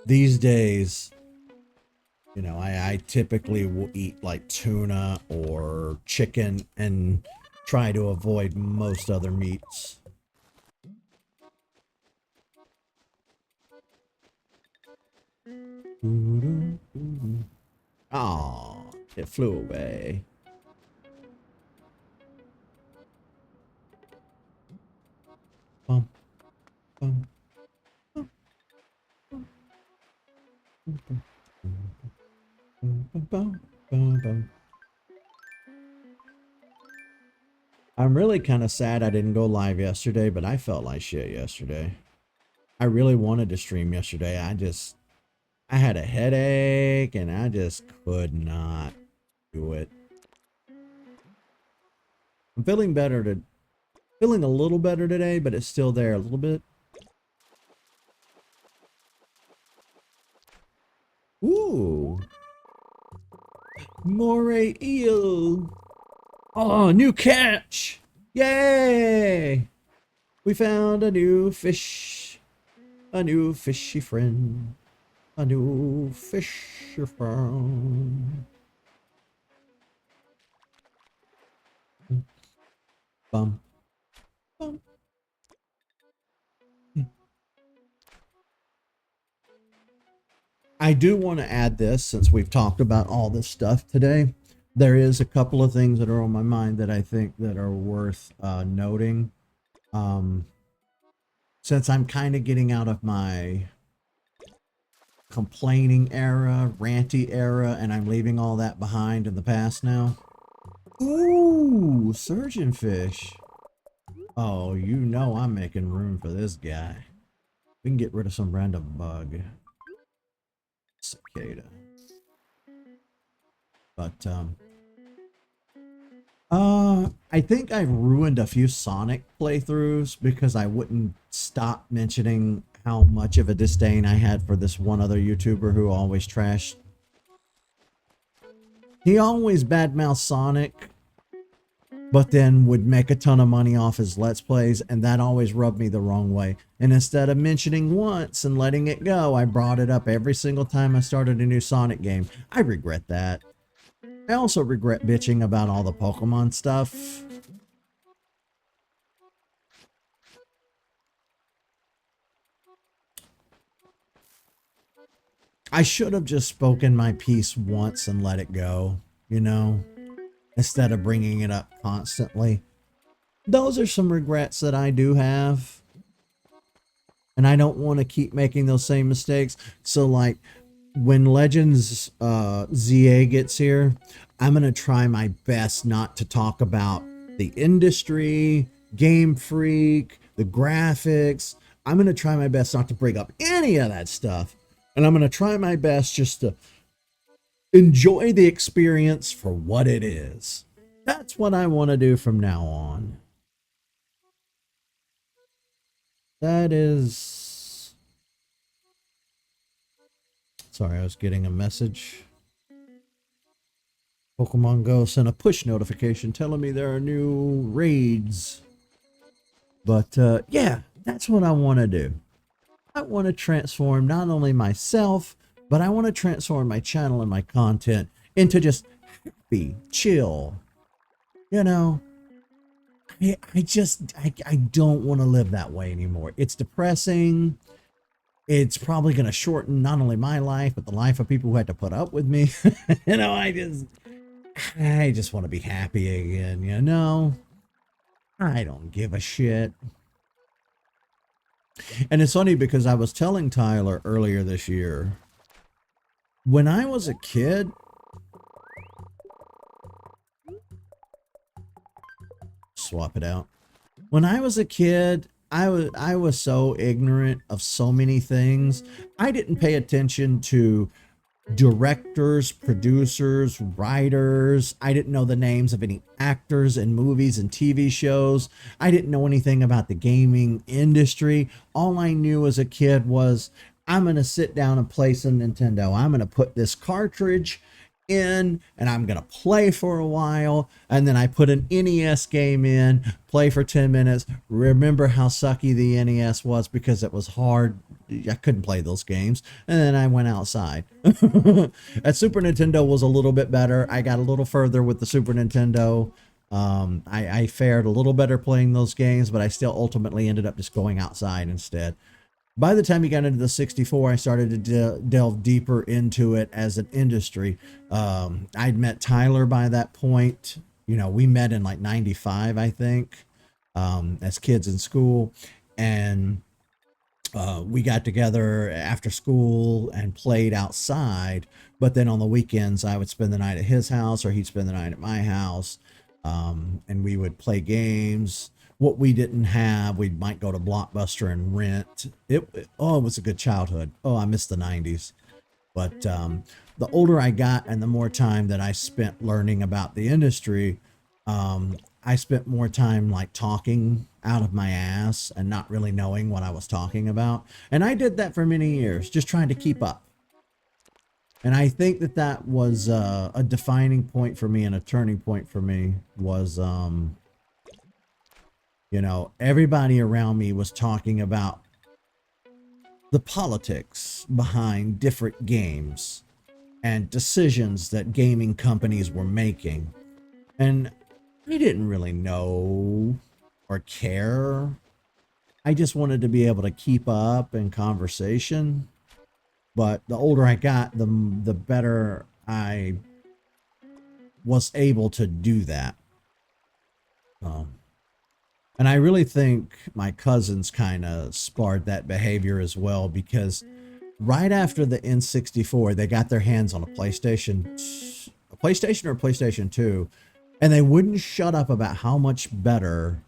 these days, you know, I typically will eat like tuna or chicken and try to avoid most other meats. Oh, it flew away. Bum, bum, bum, bum, bum, bum, bum. I'm really kind of sad I didn't go live yesterday, but I felt like shit yesterday. I really wanted to stream yesterday. I had a headache and I just could not do it. I'm feeling a little better today, but it's still there a little bit. Ooh. Moray eel. Oh, new catch. Yay. We found a new fish. A new fishy friend. A new fisher friend. Bum. Bum. I do want to add this, since we've talked about all this stuff today. There is a couple of things that are on my mind that I think that are worth noting. Since I'm kind of getting out of my complaining era, ranty era, and I'm leaving all that behind in the past now. Ooh, surgeon fish. Oh, you know I'm making room for this guy. We can get rid of some random bug. Cicada. But, I think I've ruined a few Sonic playthroughs because I wouldn't stop mentioning how much of a disdain I had for this one other YouTuber who always trashed. He always badmouthed Sonic, but then would make a ton of money off his Let's Plays, and that always rubbed me the wrong way. And instead of mentioning once and letting it go, I brought it up every single time I started a new Sonic game. I regret that. I also regret bitching about all the Pokemon stuff. I should have just spoken my piece once and let it go, you know, instead of bringing it up constantly. Those are some regrets that I do have. And I don't want to keep making those same mistakes. So, like, when Legends ZA gets here, I'm going to try my best not to talk about the industry, Game Freak, the graphics. I'm going to try my best not to bring up any of that stuff. And I'm going to try my best just to enjoy the experience for what it is. That's what I want to do from now on. That is... Sorry, I was getting a message. Pokemon Go sent a push notification telling me there are new raids. But yeah, that's what I want to do. I want to transform not only myself, but I want to transform my channel and my content into just happy, chill. You know, I don't want to live that way anymore. It's depressing. It's probably going to shorten not only my life, but the life of people who had to put up with me. You know, I just want to be happy again, you know? I don't give a shit. And it's funny because I was telling Tyler earlier this year, when I was a kid, swap it out. When I was a kid, I was so ignorant of so many things. I didn't pay attention to directors, producers, writers. I didn't know the names of any actors in movies and TV shows. I didn't know anything about the gaming industry. All I knew as a kid was I'm going to sit down and play some Nintendo. I'm going to put this cartridge in and I'm going to play for a while. And then I put an NES game in, play for 10 minutes. Remember how sucky the NES was because it was hard. I couldn't play those games. And then I went outside. At Super Nintendo was a little bit better. I got a little further with the Super Nintendo. I fared a little better playing those games, but I still ultimately ended up just going outside instead. By the time you got into the 64, I started to delve deeper into it as an industry. I'd met Tyler by that point. You know, we met in like 95, I think, as kids in school. And we got together after school and played outside. But then on the weekends, I would spend the night at his house or he'd spend the night at my house. And we would play games. What we didn't have, we might go to Blockbuster and rent. It was a good childhood. Oh, I miss the 90s. But the older I got and the more time that I spent learning about the industry, I spent more time like talking out of my ass and not really knowing what I was talking about. And I did that for many years, just trying to keep up. And I think that that was a defining point for me and a turning point for me was, you know, everybody around me was talking about the politics behind different games and decisions that gaming companies were making. And I didn't really know or care. I just wanted to be able to keep up in conversation. But the older I got, the better I was able to do that. And I really think my cousins kind of sparred that behavior as well, because right after the N64, they got their hands on a PlayStation or a PlayStation 2, and they wouldn't shut up about how much better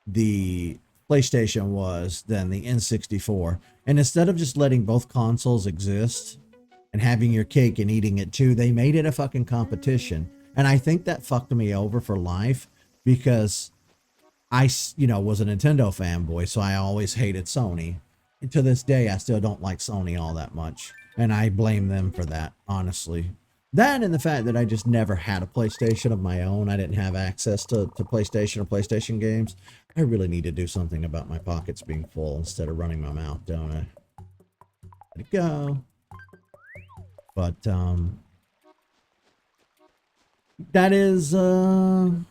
the PlayStation was than the N64. And instead of just letting both consoles exist and having your cake and eating it too, they made it a fucking competition. And I think that fucked me over for life because I, you know, was a Nintendo fanboy, so I always hated Sony. And to this day, I still don't like Sony all that much. And I blame them for that, honestly. That and the fact that I just never had a PlayStation of my own. I didn't have access to PlayStation or PlayStation games. I really need to do something about my pockets being full instead of running my mouth, don't I? Let it go. But, that is, can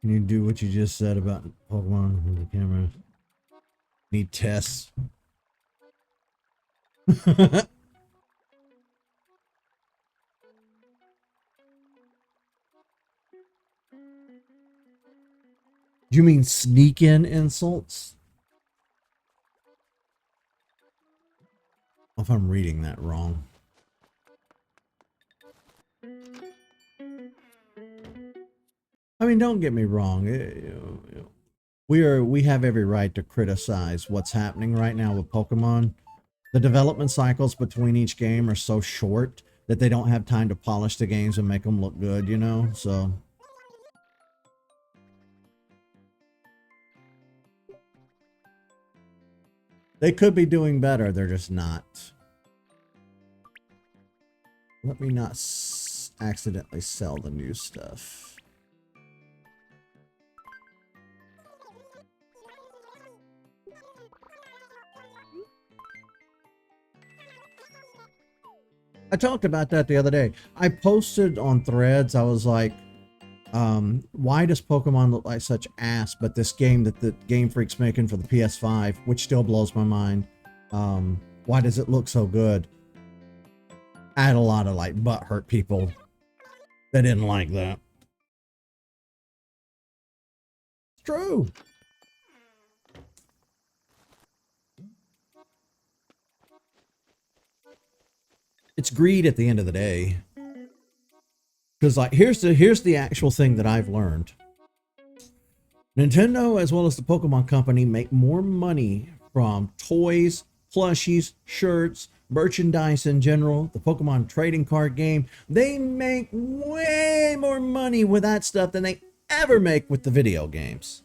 you do what you just said about Pokemon with the camera? Need tests. Do you mean sneak in insults? If I'm reading that wrong. I mean, don't get me wrong. We have every right to criticize what's happening right now with Pokemon. The development cycles between each game are so short that they don't have time to polish the games and make them look good, you know? So they could be doing better, they're just not. Let me not accidentally sell the new stuff. I talked about that the other day. I posted on Threads, I was like, why does Pokemon look like such ass? But this game that the Game Freak's making for the PS5, which still blows my mind, why does it look so good? I had a lot of like butthurt people that didn't like that. It's true. It's greed at the end of the day. Because like here's the actual thing that I've learned. Nintendo, as well as the Pokemon Company, make more money from toys, plushies, shirts, merchandise in general, the Pokemon trading card game. They make way more money with that stuff than they ever make with the video games.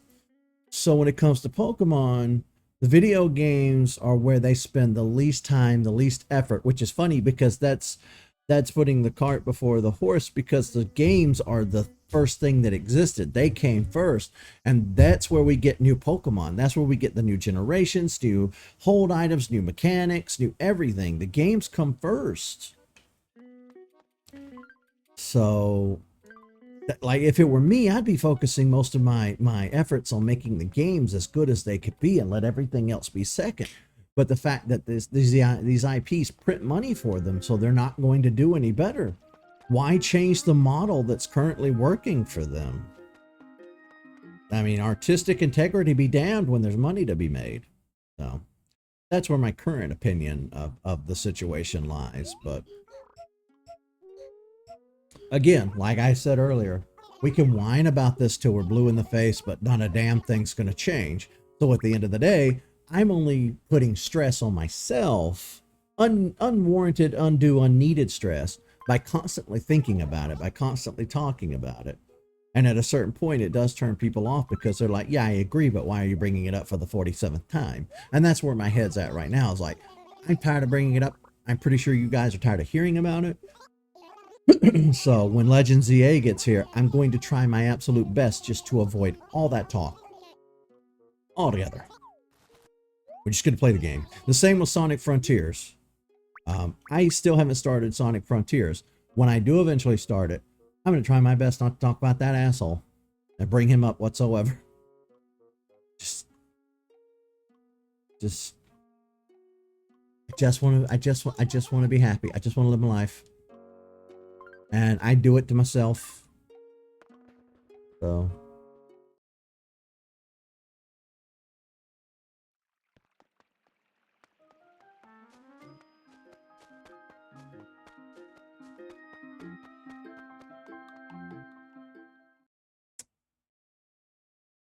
So when it comes to Pokemon, the video games are where they spend the least time, the least effort, which is funny because that's putting the cart before the horse, because the games are the first thing that existed. They came first, and that's where we get new Pokemon. That's where we get the new generations, new hold items, new mechanics, new everything. The games come first. So like if it were me, I'd be focusing most of my efforts on making the games as good as they could be and let everything else be second. But the fact that these IPs print money for them, so they're not going to do any better. Why change the model that's currently working for them? I mean, artistic integrity be damned when there's money to be made. So that's where my current opinion of the situation lies. But again, like I said earlier, we can whine about this till we're blue in the face, but not a damn thing's going to change. So at the end of the day, I'm only putting stress on myself, unwarranted, undue, unneeded stress, by constantly thinking about it, by constantly talking about it. And at a certain point, it does turn people off because they're like, yeah, I agree, but why are you bringing it up for the 47th time? And that's where my head's at right now. Is like, I'm tired of bringing it up. I'm pretty sure you guys are tired of hearing about it. So when Legends EA gets here, I'm going to try my absolute best just to avoid all that talk altogether. We're just going to play the game. The same with Sonic Frontiers. I still haven't started Sonic Frontiers. When I do eventually start it, I'm going to try my best not to talk about that asshole and bring him up whatsoever. I just want to be happy. I just want to live my life. And I do it to myself. So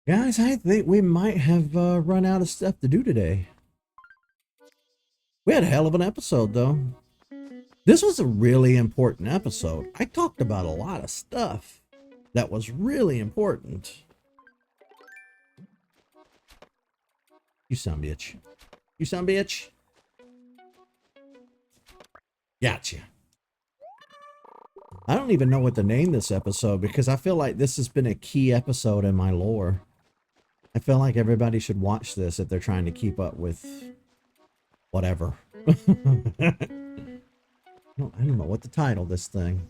guys, I think we might have run out of stuff to do today. We had a hell of an episode, though. This was a really important episode. I talked about a lot of stuff that was really important. You son bitch. You son bitch. Gotcha. I don't even know what to name this episode because I feel like this has been a key episode in my lore. I feel like everybody should watch this if they're trying to keep up with whatever. I don't know what to title this thing.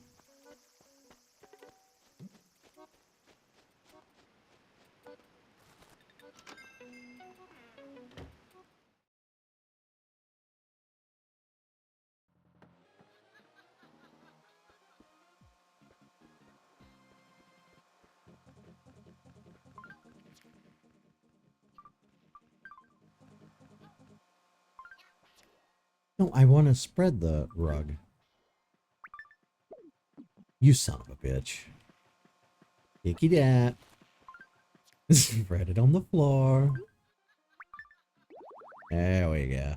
No, I want to spread the rug. You son of a bitch. Icky dat. Spread it on the floor. There we go.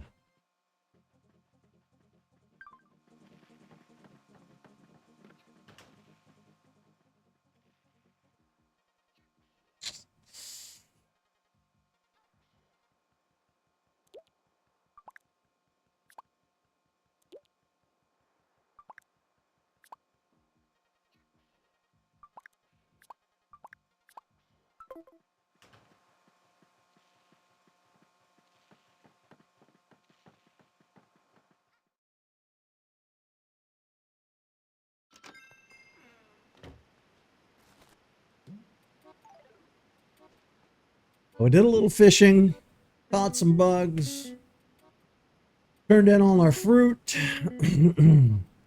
We did a little fishing, caught some bugs, turned in all our fruit,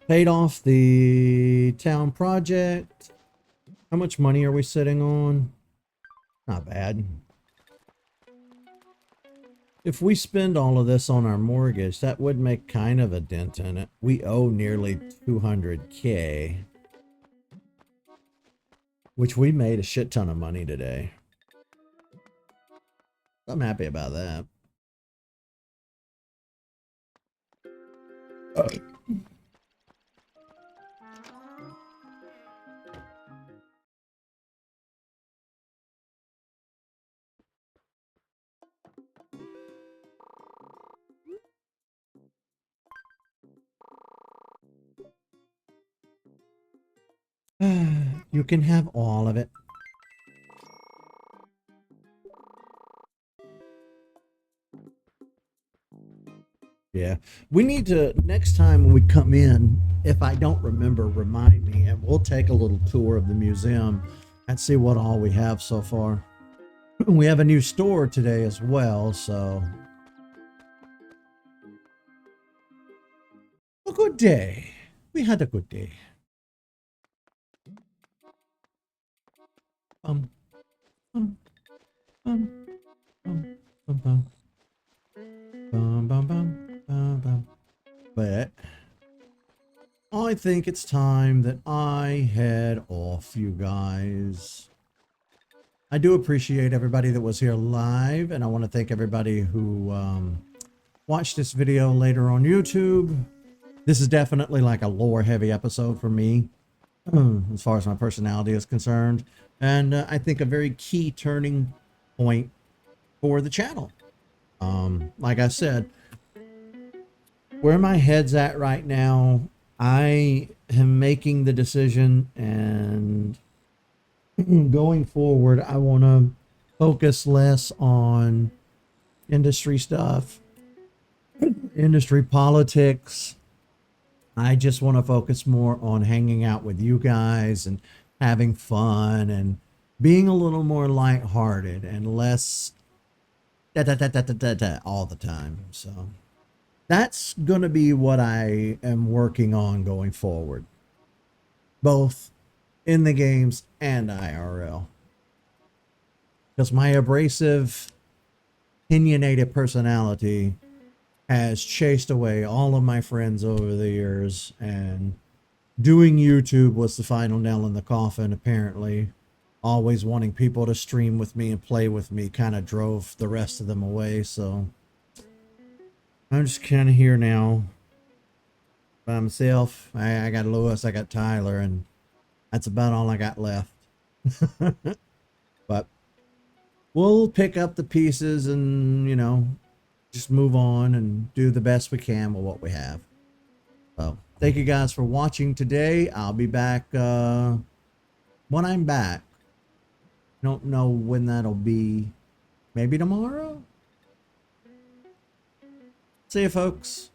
paid off the town project. How much money are we sitting on? Not bad. If we spend all of this on our mortgage, that would make kind of a dent in it. We owe nearly 200K, which we made a shit ton of money today. I'm happy about that. You can have all of it. Yeah, we need to, next time when we come in, if I don't remember, remind me, and we'll take a little tour of the museum and see what all we have so far. We have a new store today as well, so. A good day. We had a good day. Um, um, um, um, bum, bum. Bum, bum, bum, bum, bum. But I think it's time that I head off, you guys. I do appreciate everybody that was here live, and I want to thank everybody who watched this video later on YouTube. This is definitely like a lore-heavy episode for me, as far as my personality is concerned, and I think a very key turning point for the channel. Like I said, where my head's at right now, I am making the decision, and going forward, I want to focus less on industry stuff, industry politics. I just want to focus more on hanging out with you guys and having fun and being a little more lighthearted and less all the time. So that's going to be what I am working on going forward, both in the games and IRL. Because my abrasive, opinionated personality has chased away all of my friends over the years, and doing YouTube was the final nail in the coffin, apparently. Always wanting people to stream with me and play with me kind of drove the rest of them away, so I'm just kind of here now by myself. I got Lewis, I got Tyler, and that's about all I got left. But we'll pick up the pieces and, you know, just move on and do the best we can with what we have. So thank you guys for watching today. I'll be back when I'm back. Don't know when that'll be. Maybe tomorrow? See you, folks.